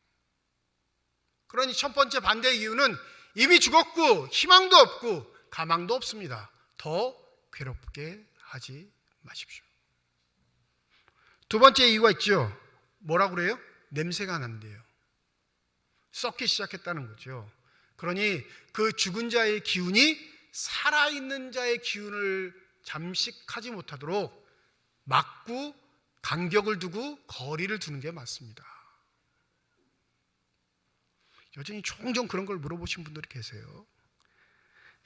그러니 첫 번째 반대의 이유는 이미 죽었고 희망도 없고 가망도 없습니다. 더 괴롭게 하지 마십시오. 두 번째 이유가 있죠. 뭐라고 그래요? 냄새가 난대요. 썩기 시작했다는 거죠. 그러니 그 죽은 자의 기운이 살아있는 자의 기운을 잠식하지 못하도록 막고 간격을 두고 거리를 두는 게 맞습니다. 여전히 종종 그런 걸 물어보신 분들이 계세요.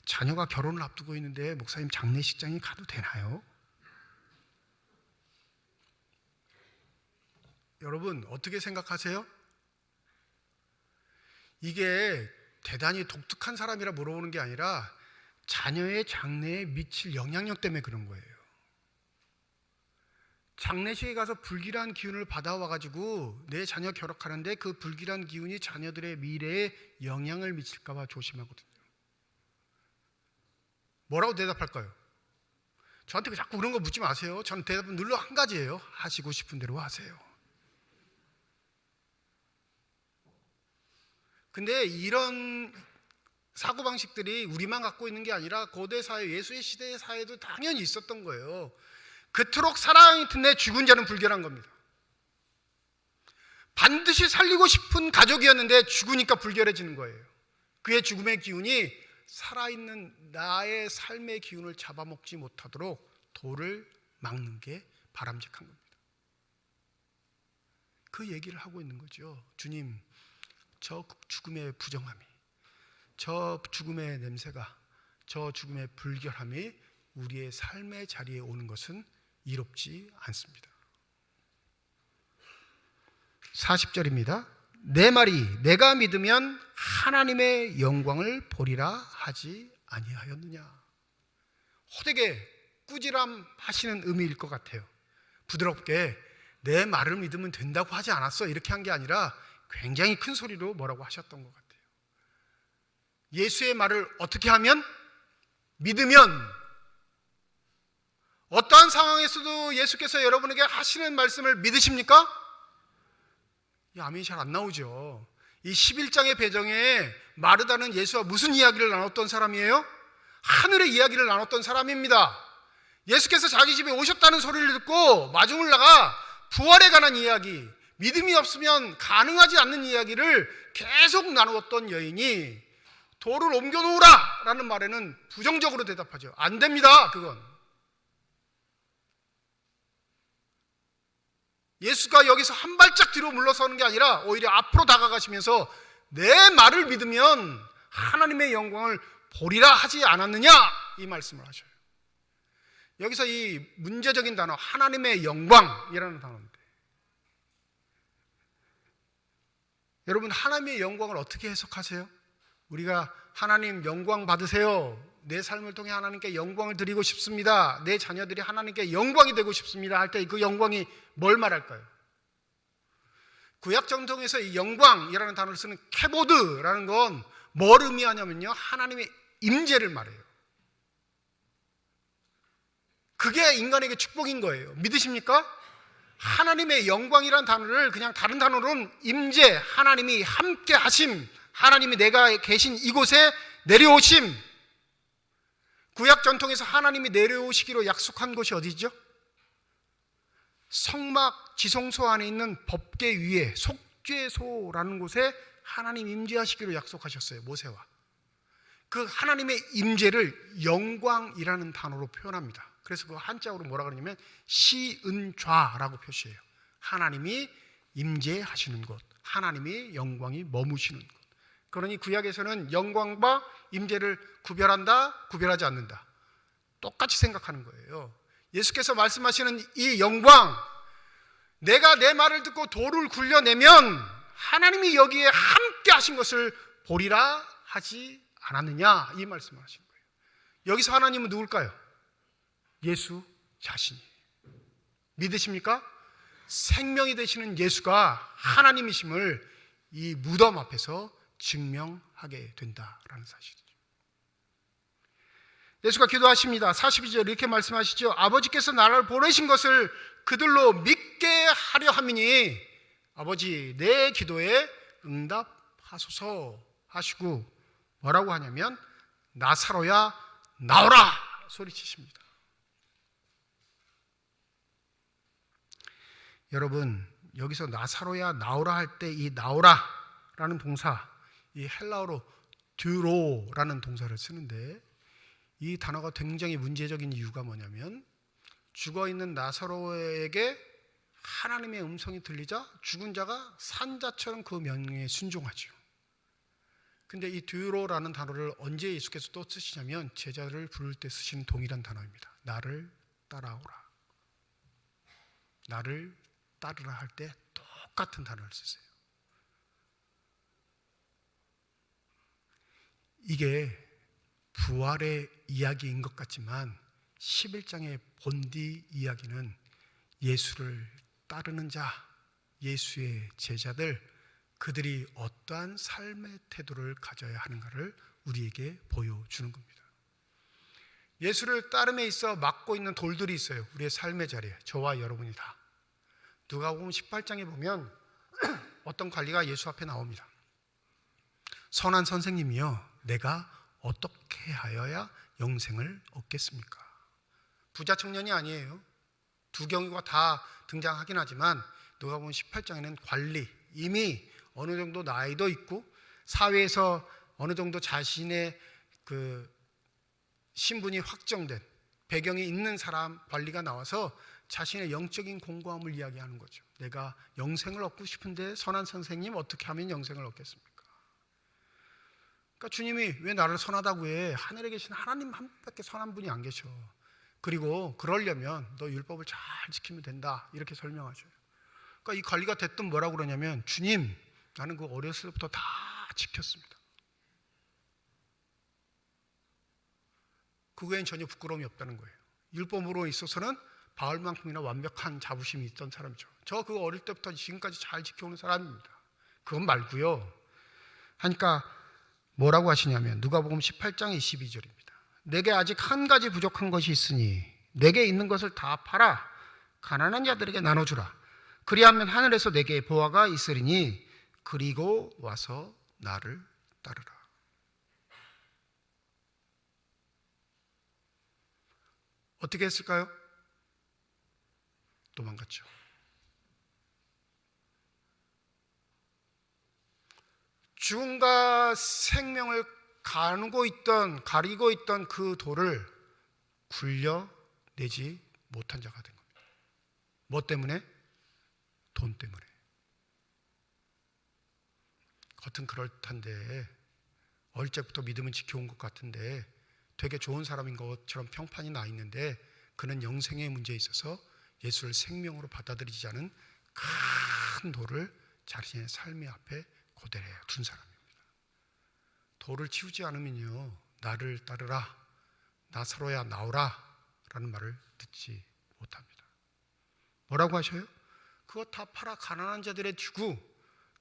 자녀가 결혼을 앞두고 있는데 목사님 장례식장에 가도 되나요? 여러분 어떻게 생각하세요? 이게 대단히 독특한 사람이라 물어보는 게 아니라 자녀의 장래에 미칠 영향력 때문에 그런 거예요. 장례식에 가서 불길한 기운을 받아와가지고 내 자녀 결혼하는데 그 불길한 기운이 자녀들의 미래에 영향을 미칠까 봐 조심하거든요. 뭐라고 대답할까요? 저한테 자꾸 그런 거 묻지 마세요. 저는 대답은 늘 한 가지예요. 하시고 싶은 대로 하세요. 근데 이런 사고방식들이 우리만 갖고 있는 게 아니라 고대 사회, 예수의 시대의 사회도 당연히 있었던 거예요. 그토록 사랑이 튼내 죽은 자는 불결한 겁니다. 반드시 살리고 싶은 가족이었는데 죽으니까 불결해지는 거예요. 그의 죽음의 기운이 살아있는 나의 삶의 기운을 잡아먹지 못하도록 돌을 막는 게 바람직한 겁니다. 그 얘기를 하고 있는 거죠. 주님, 저 죽음의 부정함이, 저 죽음의 냄새가, 저 죽음의 불결함이 우리의 삶의 자리에 오는 것은 이롭지 않습니다. 40절입니다. 내 말이 내가 믿으면 하나님의 영광을 보리라 하지 아니하였느냐. 호되게 꾸지람 하시는 의미일 것 같아요. 부드럽게 내 말을 믿으면 된다고 하지 않았어 이렇게 한 게 아니라 굉장히 큰 소리로 뭐라고 하셨던 것 같아요. 예수의 말을 어떻게 하면? 믿으면. 어떠한 상황에서도 예수께서 여러분에게 하시는 말씀을 믿으십니까? 이 아멘이 잘 안 나오죠. 이 11장의 배경에 마르다는 예수와 무슨 이야기를 나눴던 사람이에요? 하늘의 이야기를 나눴던 사람입니다. 예수께서 자기 집에 오셨다는 소리를 듣고 마중을 나가 부활에 관한 이야기, 믿음이 없으면 가능하지 않는 이야기를 계속 나누었던 여인이 돌을 옮겨놓으라 라는 말에는 부정적으로 대답하죠. 안 됩니다. 그건 예수가 여기서 한 발짝 뒤로 물러서는 게 아니라 오히려 앞으로 다가가시면서 내 말을 믿으면 하나님의 영광을 보리라 하지 않았느냐 이 말씀을 하셔요. 여기서 이 문제적인 단어 하나님의 영광이라는 단어인데, 여러분 하나님의 영광을 어떻게 해석하세요? 우리가 하나님 영광 받으세요, 내 삶을 통해 하나님께 영광을 드리고 싶습니다, 내 자녀들이 하나님께 영광이 되고 싶습니다 할 때 그 영광이 뭘 말할까요? 구약 정통에서 이 영광이라는 단어를 쓰는 케보드라는 건 뭘 의미하냐면요, 하나님의 임재를 말해요. 그게 인간에게 축복인 거예요. 믿으십니까? 하나님의 영광이라는 단어를 그냥 다른 단어로는 임재, 하나님이 함께 하심, 하나님이 내가 계신 이곳에 내려오심. 구약 전통에서 하나님이 내려오시기로 약속한 곳이 어디죠? 성막 지성소 안에 있는 법궤 위에 속죄소라는 곳에 하나님 임재하시기로 약속하셨어요. 모세와. 그 하나님의 임재를 영광이라는 단어로 표현합니다. 그래서 그 한자어로 뭐라 그러냐면 시은좌라고 표시해요. 하나님이 임재하시는 곳, 하나님의 영광이 머무시는 곳. 그러니 구약에서는 영광과 임재를 구별한다, 구별하지 않는다, 똑같이 생각하는 거예요. 예수께서 말씀하시는 이 영광, 내가 내 말을 듣고 돌을 굴려내면 하나님이 여기에 함께 하신 것을 보리라 하지 않았느냐 이 말씀을 하신 거예요. 여기서 하나님은 누굴까요? 예수 자신이. 믿으십니까? 생명이 되시는 예수가 하나님이심을 이 무덤 앞에서 증명하게 된다라는 사실이죠. 예수가 기도하십니다. 42절 이렇게 말씀하시죠. 아버지께서 나를 보내신 것을 그들로 믿게 하려 함이니 아버지 내 기도에 응답하소서 하시고 뭐라고 하냐면 나사로야 나오라 소리치십니다. 여러분 여기서 나사로야 나오라 할 때 이 나오라라는 동사, 이 헬라어로 드로라는 동사를 쓰는데 이 단어가 굉장히 문제적인 이유가 뭐냐면 죽어있는 나사로에게 하나님의 음성이 들리자 죽은 자가 산자처럼 그 명령에 순종하죠. 근데 이 듀로라는 단어를 언제 예수께서 또 쓰시냐면 제자를 부를 때 쓰시는 동일한 단어입니다. 나를 따라오라. 나를 따르라 할 때 똑같은 단어를 쓰세요. 이게 부활의 이야기인 것 같지만 11장의 본디 이야기는 예수를 따르는 자, 예수의 제자들, 그들이 어떠한 삶의 태도를 가져야 하는가를 우리에게 보여주는 겁니다. 예수를 따름에 있어 막고 있는 돌들이 있어요. 우리의 삶의 자리에, 저와 여러분이 다. 누가복음 18장에 보면 어떤 관리가 예수 앞에 나옵니다. 선한 선생님이여, 내가 어떻게 하여야 영생을 얻겠습니까? 부자 청년이 아니에요. 두 경우가 다 등장하긴 하지만 누가복음 18장에는 관리, 이미 어느 정도 나이도 있고 사회에서 어느 정도 자신의 그 신분이 확정된 배경이 있는 사람 관리가 나와서 자신의 영적인 공고함을 이야기하는 거죠. 내가 영생을 얻고 싶은데 선한 선생님 어떻게 하면 영생을 얻겠습니까? 그러니까 주님이 왜 나를 선하다고 해? 하늘에 계신 하나님 한 분밖에 선한 분이 안 계셔. 그리고 그러려면 너 율법을 잘 지키면 된다, 이렇게 설명하죠. 그러니까 이 관리가 됐든 뭐라고 그러냐면, 주님, 나는 그 어렸을 때부터 다 지켰습니다. 그거엔 전혀 부끄러움이 없다는 거예요. 율법으로 있어서는 바울만큼이나 완벽한 자부심이 있던 사람이죠. 저 그거 어릴 때부터 지금까지 잘 지켜오는 사람입니다. 그건 말고요. 하니까 뭐라고 하시냐면 누가복음 18장 22절입니다. 내게 아직 한 가지 부족한 것이 있으니 내게 있는 것을 다 팔아 가난한 자들에게 나눠주라. 그리하면 하늘에서 내게 보화가 있으리니 그리고 와서 나를 따르라. 어떻게 했을까요? 도망갔죠. 죽음과 생명을 가리고 있던 그 돌을 굴려내지 못한 자가 된 겁니다. 뭐 때문에? 돈 때문에. 겉은 그럴듯한데, 어릴 때부터 믿음은 지켜온 것 같은데 되게 좋은 사람인 것처럼 평판이 나 있는데, 그는 영생의 문제에 있어서 예수를 생명으로 받아들이지 않은 큰 돌을 자신의 삶의 앞에 고대로 둔 사람입니다. 돌을 치우지 않으면요, 나를 따르라, 나사로야 나오라 라는 말을 듣지 못합니다. 뭐라고 하셔요? 그거 다 팔아 가난한 자들에 주고,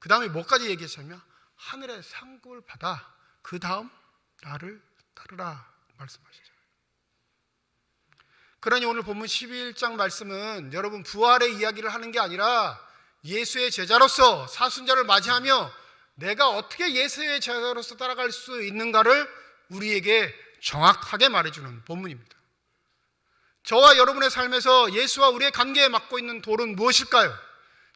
그 다음에 뭐까지 얘기했냐면 하늘의 상급을 받아 그 다음 나를 따르라 말씀하시죠. 그러니 오늘 본문 11장 말씀은 여러분 부활의 이야기를 하는 게 아니라 예수의 제자로서 사순절을 맞이하며 내가 어떻게 예수의 제자로서 따라갈 수 있는가를 우리에게 정확하게 말해주는 본문입니다. 저와 여러분의 삶에서 예수와 우리의 관계에 맡고 있는 돌은 무엇일까요?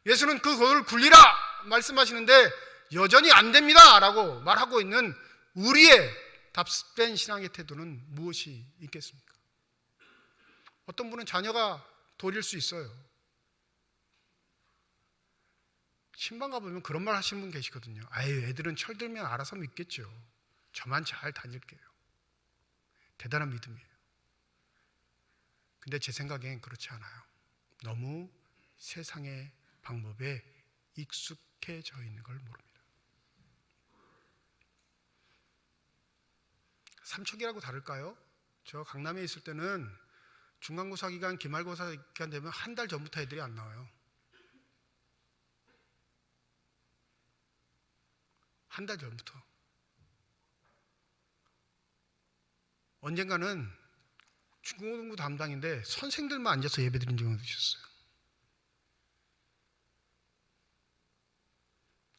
예수는 그 돌을 굴리라 말씀하시는데 여전히 안 됩니다 라고 말하고 있는 우리의 답습된 신앙의 태도는 무엇이 있겠습니까? 어떤 분은 자녀가 돌일 수 있어요. 신방 가보면 그런 말 하시는 분 계시거든요. 아유, 애들은 철들면 알아서 믿겠죠. 저만 잘 다닐게요. 대단한 믿음이에요. 근데 제 생각엔 그렇지 않아요. 너무 세상의 방법에 익숙해져 있는 걸 모릅니다. 삼척이라고 다를까요? 저 강남에 있을 때는 중간고사 기간, 기말고사 기간 되면 한 달 전부터 애들이 안 나와요. 한 달 전부터. 언젠가는 중고등부 담당인데 선생들만 앉아서 예배 드린 적이 있었어요.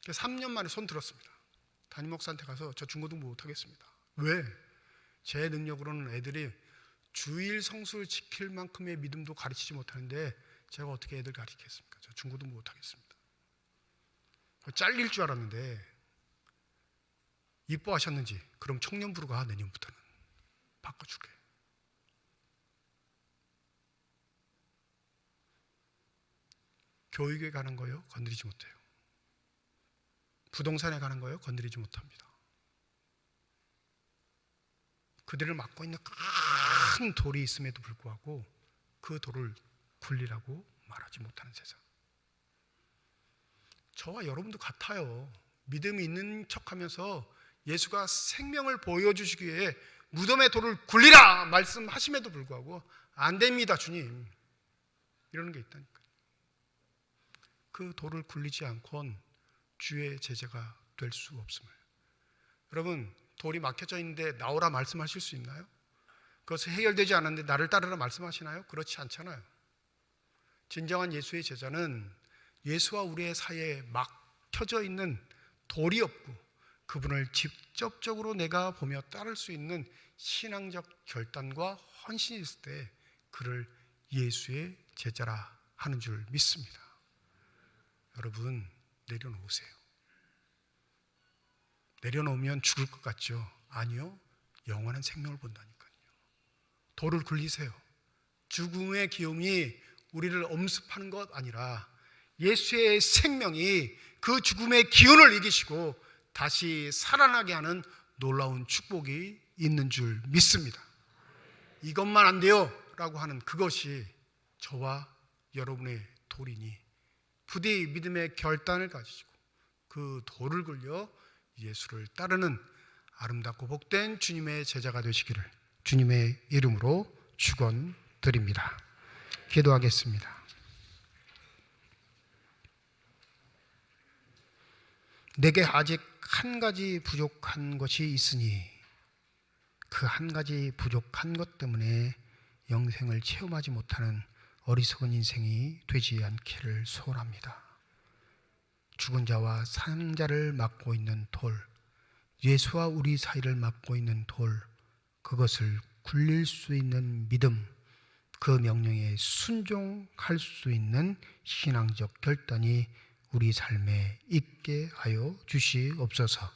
3년 만에 손 들었습니다. 담임 목사한테 가서 저 중고등부 못하겠습니다. 왜? 제 능력으로는 애들이 주일 성수를 지킬 만큼의 믿음도 가르치지 못하는데 제가 어떻게 애들 가르치겠습니까? 저 중고등부 못하겠습니다. 잘릴 줄 알았는데 이뻐하셨는지 그럼 청년부로 가, 내년부터는 바꿔줄게. 교육에 가는 거요? 건드리지 못해요. 부동산에 가는 거요? 건드리지 못합니다. 그들을 막고 있는 큰 돌이 있음에도 불구하고 그 돌을 굴리라고 말하지 못하는 세상. 저와 여러분도 같아요. 믿음이 있는 척하면서 예수가 생명을 보여주시기 위해 무덤의 돌을 굴리라 말씀하심에도 불구하고 안 됩니다 주님, 이러는 게 있다니까요. 그 돌을 굴리지 않고는 주의 제자가 될 수 없음을. 여러분, 돌이 막혀져 있는데 나오라 말씀하실 수 있나요? 그것이 해결되지 않았는데 나를 따르라 말씀하시나요? 그렇지 않잖아요. 진정한 예수의 제자는 예수와 우리의 사이에 막혀져 있는 돌이 없고 그분을 직접적으로 내가 보며 따를 수 있는 신앙적 결단과 헌신이 있을 때 그를 예수의 제자라 하는 줄 믿습니다. 여러분, 내려놓으세요. 내려놓으면 죽을 것 같죠? 아니요, 영원한 생명을 본다니까요. 돌을 굴리세요. 죽음의 기움이 우리를 엄습하는 것 아니라 예수의 생명이 그 죽음의 기운을 이기시고 다시 살아나게 하는 놀라운 축복이 있는 줄 믿습니다. 이것만 안 돼요 라고 하는 그것이 저와 여러분의 돌이니 부디 믿음의 결단을 가지시고 그 돌을 굴려 예수를 따르는 아름답고 복된 주님의 제자가 되시기를 주님의 이름으로 축원드립니다. 기도하겠습니다. 내게 아직 한 가지 부족한 것이 있으니 그 한 가지 부족한 것 때문에 영생을 체험하지 못하는 어리석은 인생이 되지 않기를 소원합니다. 죽은 자와 사는 자를 막고 있는 돌, 예수와 우리 사이를 막고 있는 돌, 그것을 굴릴 수 있는 믿음, 그 명령에 순종할 수 있는 신앙적 결단이 우리 삶에 있게 하여 주시옵소서.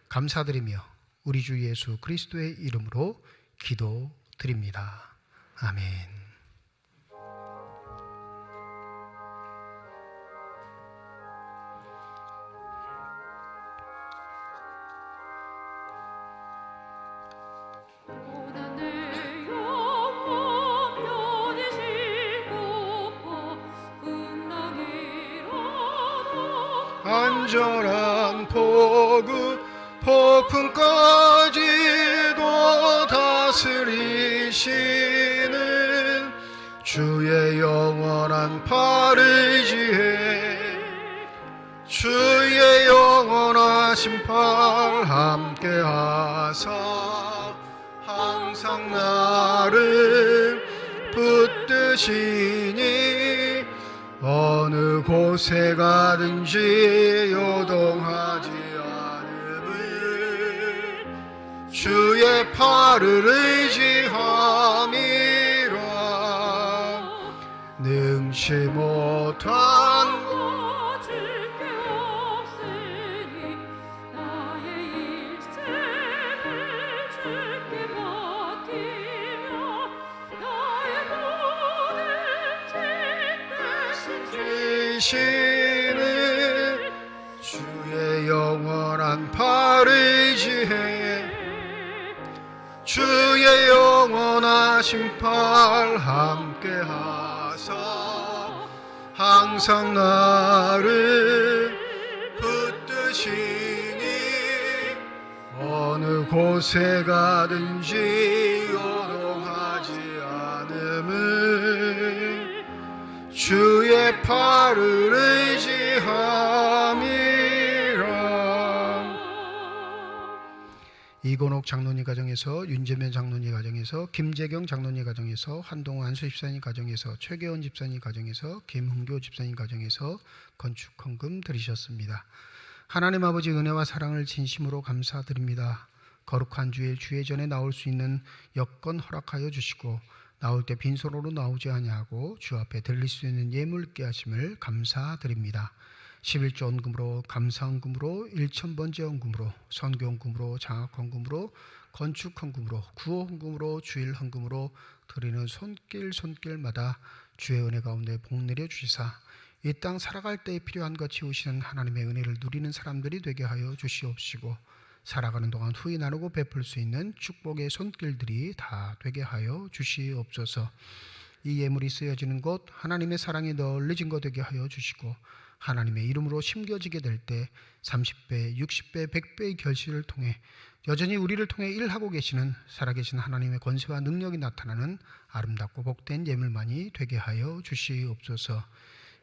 감사드리며 우리 주 예수 그리스도의 이름으로 기도드립니다. 아멘. 안전한 폭풍까지도 다스리시는 주의 영원한 팔을 지혜 주의 영원하신 팔 함께하사 항상 나를 붙드시니 어느 곳에 가든지 요동하지 않음을 주의 팔을 의지함이라. 능치 못한 시는 주의 영원한 팔을 지혜 주의 영원하신 팔 함께하사 항상 나를 붙드시니 어느 곳에 가든지 요동하지 않음을 주의 팔을 의지함이라. 이건옥 장로님 가정에서, 윤재면 장로님 가정에서, 김재경 장로님 가정에서, 한동환 수집사님 가정에서, 최계원 집사님 가정에서, 김흥교 집사님 가정에서 건축 헌금 드리셨습니다. 하나님 아버지 은혜와 사랑을 진심으로 감사드립니다. 거룩한 주의 전에 나올 수 있는 여건 허락하여 주시고 나올 때 빈손으로 나오지 아니하고 주 앞에 들릴 수 있는 예물 있게 하심을 감사드립니다. 11조 헌금으로, 감사헌금으로, 1000번째 헌금으로, 선교헌금으로, 장학헌금으로, 건축헌금으로, 구호헌금으로, 주일헌금으로 드리는 손길마다 주의 은혜 가운데 복 내려 주시사 이 땅 살아갈 때에 필요한 것 채우시는 하나님의 은혜를 누리는 사람들이 되게 하여 주시옵시고 살아가는 동안 후히 나누고 베풀 수 있는 축복의 손길들이 다 되게 하여 주시옵소서. 이 예물이 쓰여지는 곳 하나님의 사랑이 널리진 것 되게 하여 주시고 하나님의 이름으로 심겨지게 될 때 30배, 60배, 100배의 결실을 통해 여전히 우리를 통해 일하고 계시는 살아계신 하나님의 권세와 능력이 나타나는 아름답고 복된 예물만이 되게 하여 주시옵소서.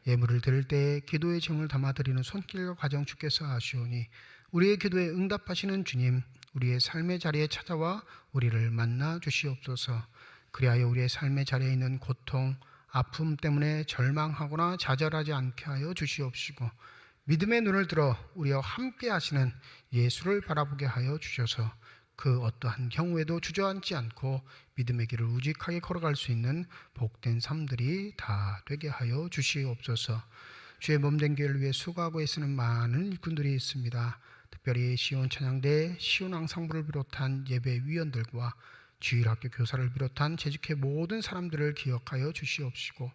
예물을 드릴 때 기도의 정을 담아 드리는 손길과 과정 주께서 아시오니 우리의 기도에 응답하시는 주님, 우리의 삶의 자리에 찾아와 우리를 만나 주시옵소서. 그리하여 우리의 삶의 자리에 있는 고통, 아픔 때문에 절망하거나 좌절하지 않게 하여 주시옵시고 믿음의 눈을 들어 우리와 함께 하시는 예수를 바라보게 하여 주셔서 그 어떠한 경우에도 주저앉지 않고 믿음의 길을 우직하게 걸어갈 수 있는 복된 삶들이 다 되게 하여 주시옵소서. 주의 몸된 교회를 위해 수고하고 애쓰는 많은 일꾼들이 있습니다. 특별히 시온 찬양대, 시온 앙상블을 비롯한 예배 위원들과 주일학교 교사를 비롯한 재직회 모든 사람들을 기억하여 주시옵시고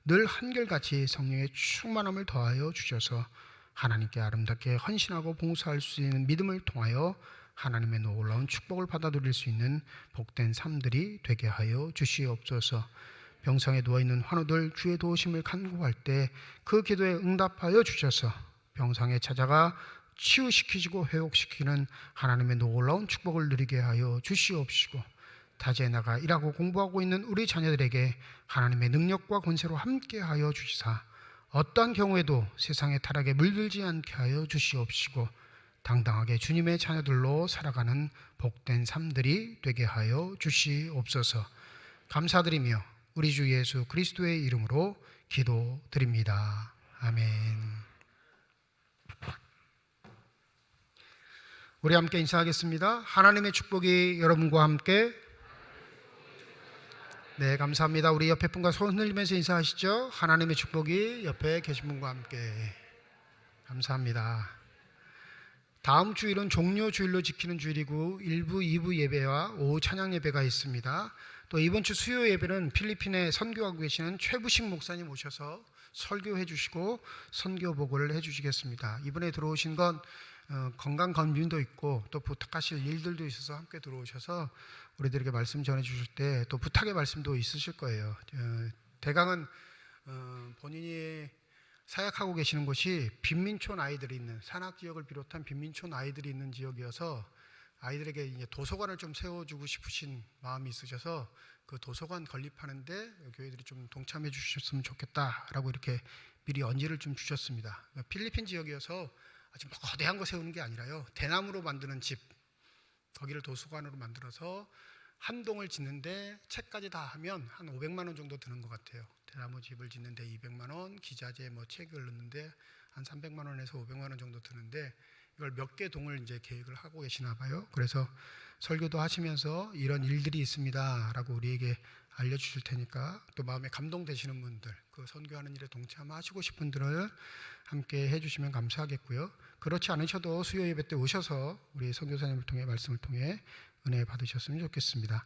늘 한결같이 성령의 충만함을 더하여 주셔서 하나님께 아름답게 헌신하고 봉사할 수 있는 믿음을 통하여 하나님의 놀라운 축복을 받아들일 수 있는 복된 삶들이 되게 하여 주시옵소서. 병상에 누워있는 환우들 주의 도우심을 간구할 때 그 기도에 응답하여 주셔서 병상에 찾아가 치유시키시고 회복시키는 하나님의 놀라운 축복을 누리게 하여 주시옵시고 타지에 나가 일하고 공부하고 있는 우리 자녀들에게 하나님의 능력과 권세로 함께하여 주시사 어떠한 경우에도 세상의 타락에 물들지 않게 하여 주시옵시고 당당하게 주님의 자녀들로 살아가는 복된 삶들이 되게 하여 주시옵소서. 감사드리며 우리 주 예수 그리스도의 이름으로 기도드립니다. 아멘. 우리 함께 인사하겠습니다. 하나님의 축복이 여러분과 함께. 네, 감사합니다. 우리 옆에 분과 손 흘리면서 인사하시죠. 하나님의 축복이 옆에 계신 분과 함께. 감사합니다. 다음 주일은 종료 주일로 지키는 주일이고 1부, 2부 예배와 오후 찬양 예배가 있습니다. 또 이번 주 수요 예배는 필리핀에 선교하고 계시는 최부식 목사님 오셔서 설교해 주시고 선교 보고를 해 주시겠습니다. 이번에 들어오신 건 건강 검진도 있고 또 부탁하실 일들도 있어서 함께 들어오셔서 우리들에게 말씀 전해 주실 때 또 부탁의 말씀도 있으실 거예요. 대강은 본인이 사역하고 계시는 곳이 빈민촌 아이들이 있는 산악 지역을 비롯한 빈민촌 아이들이 있는 지역이어서 아이들에게 이제 도서관을 좀 세워주고 싶으신 마음이 있으셔서 그 도서관 건립하는데 교회들이 좀 동참해 주셨으면 좋겠다라고 이렇게 미리 언지를 좀 주셨습니다. 필리핀 지역이어서 아주 거대한 거 세우는 게 아니라요, 대나무로 만드는 집, 거기를 도서관으로 만들어서 한 동을 짓는데 책까지 다 하면 한 500만 원 정도 드는 것 같아요. 대나무 집을 짓는데 200만 원, 기자재 뭐 책을 넣는데 한 300만 원에서 500만 원 정도 드는데 이걸 몇 개 동을 이제 계획을 하고 계시나 봐요. 그래서 설교도 하시면서 이런 일들이 있습니다라고 우리에게 알려주실 테니까 또 마음에 감동되시는 분들, 그 선교하는 일에 동참하시고 싶은 분들을 함께 해주시면 감사하겠고요. 그렇지 않으셔도 수요 예배 때 오셔서 우리 선교사님을 통해 말씀을 통해 은혜 받으셨으면 좋겠습니다.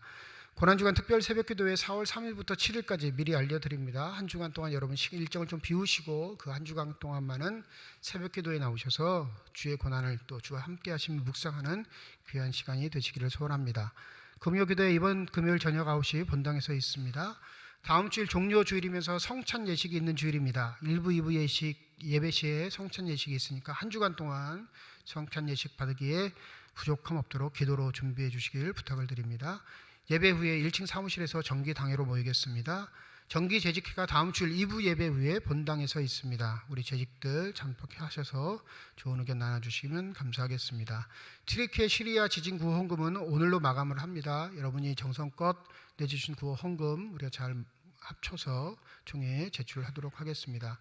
고난주간 특별 새벽기도회 4월 3일부터 7일까지 미리 알려드립니다. 한 주간 동안 여러분 일정을 좀 비우시고 그 한 주간 동안만은 새벽기도에 나오셔서 주의 고난을 또 주와 함께 하시며 묵상하는 귀한 시간이 되시기를 소원합니다. 금요기도회 이번 금요일 저녁 9시 본당에서 있습니다. 다음 주일 종료 주일이면서 성찬 예식이 있는 주일입니다. 1부, 2부 예배 시에 성찬 예식이 있으니까 한 주간 동안 성찬 예식 받으기에 부족함 없도록 기도로 준비해 주시길 부탁을 드립니다. 예배 후에 1층 사무실에서 정기 당회로 모이겠습니다. 정기 재직회가 다음 주일 2부 예배 후에 본당에서 있습니다. 우리 재직들 참석하셔서 좋은 의견 나눠주시면 감사하겠습니다. 트리키의 시리아 지진 구호 헌금은 오늘로 마감을 합니다. 여러분이 정성껏 내주신 구호 헌금 우리가 잘 합쳐서 총회에 제출하도록 하겠습니다.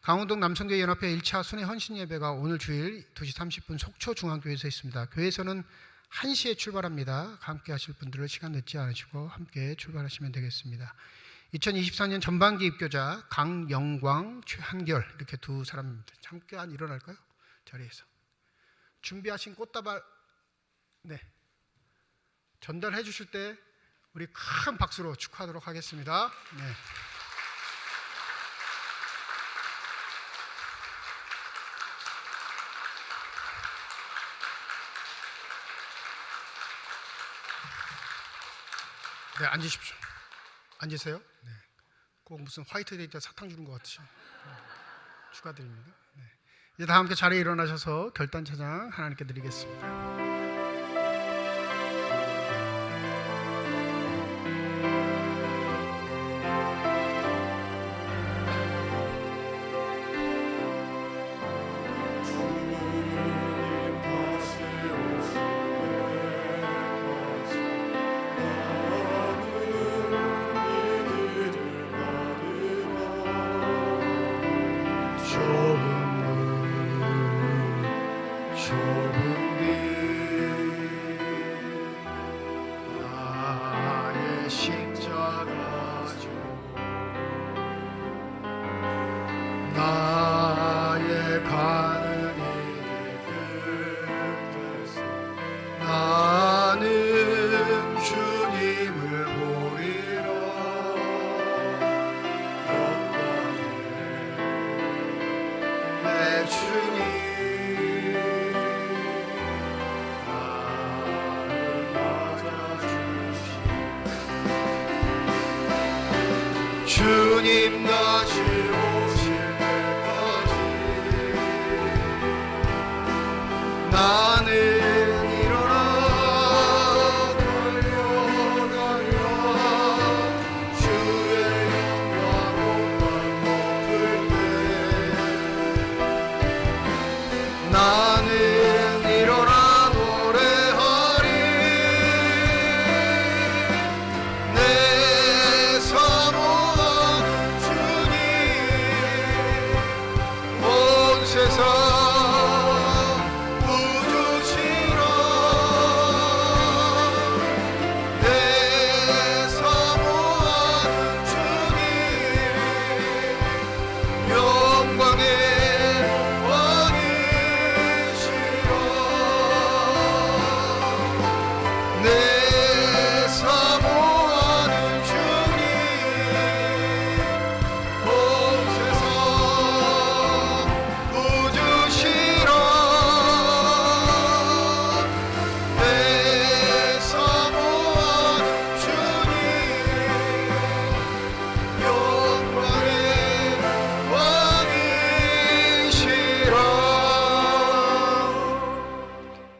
강원동 남성교회 연합회 1차 순회 헌신 예배가 오늘 주일 2시 30분 속초중앙교회에서 있습니다. 교회에서는 1시에 출발합니다. 함께 하실 분들을 시간 늦지 않으시고 함께 출발하시면 되겠습니다. 2024년 전반기 입교자 강영광, 최한결 이렇게 두 사람입니다. 잠깐 일어날까요? 자리에서. 준비하신 꽃다발 전달해 주실 때 우리 큰 박수로 축하하도록 하겠습니다. 네. 네, 앉으십시오. 앉으세요. 네. 꼭 무슨 화이트데이 때 사탕 주는 것 같으셔. 축하드립니다. 네. 이제 다 함께 자리에 일어나셔서 결단 찬양 하나님께 드리겠습니다. 나의 가는 길 끝에서 나는 주님을 보리라. 내 주님 나를 맞아주시. 주님 다시 나는 일어나 달려가리라. 주의 영광 높을 때 나는 일어나 노래하리. 내 사모하는 주님 온 세상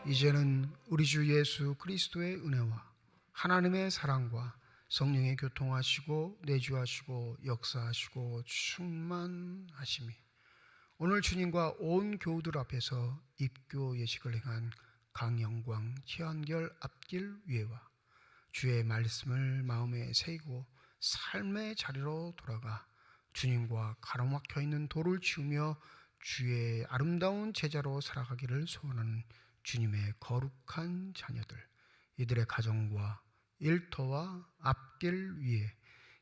이제는 우리 주 예수 그리스도의 은혜와 하나님의 사랑과 성령의 교통하시고 내주하시고 역사하시고 충만하심이 오늘 주님과 온 교우들 앞에서 입교 예식을 행한 강영광, 최한결 앞길 위에와 주의 말씀을 마음에 새기고 삶의 자리로 돌아가 주님과 가로막혀 있는 돌을 치우며 주의 아름다운 제자로 살아가기를 소원하는 주님의 거룩한 자녀들, 이들의 가정과 일터와 앞길 위에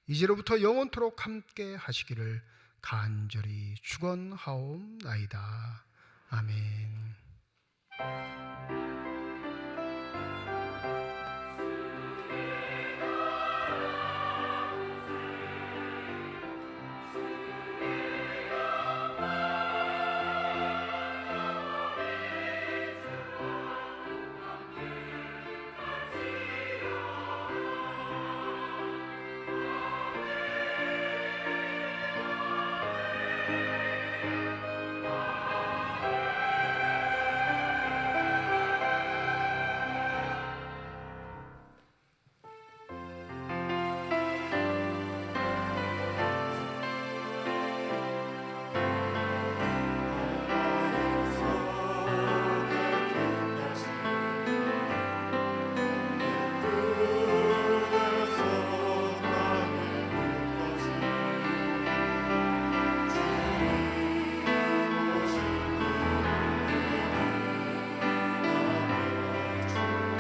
이제로부터 영원토록 함께 하시기를 간절히 축원하옵나이다. 아멘.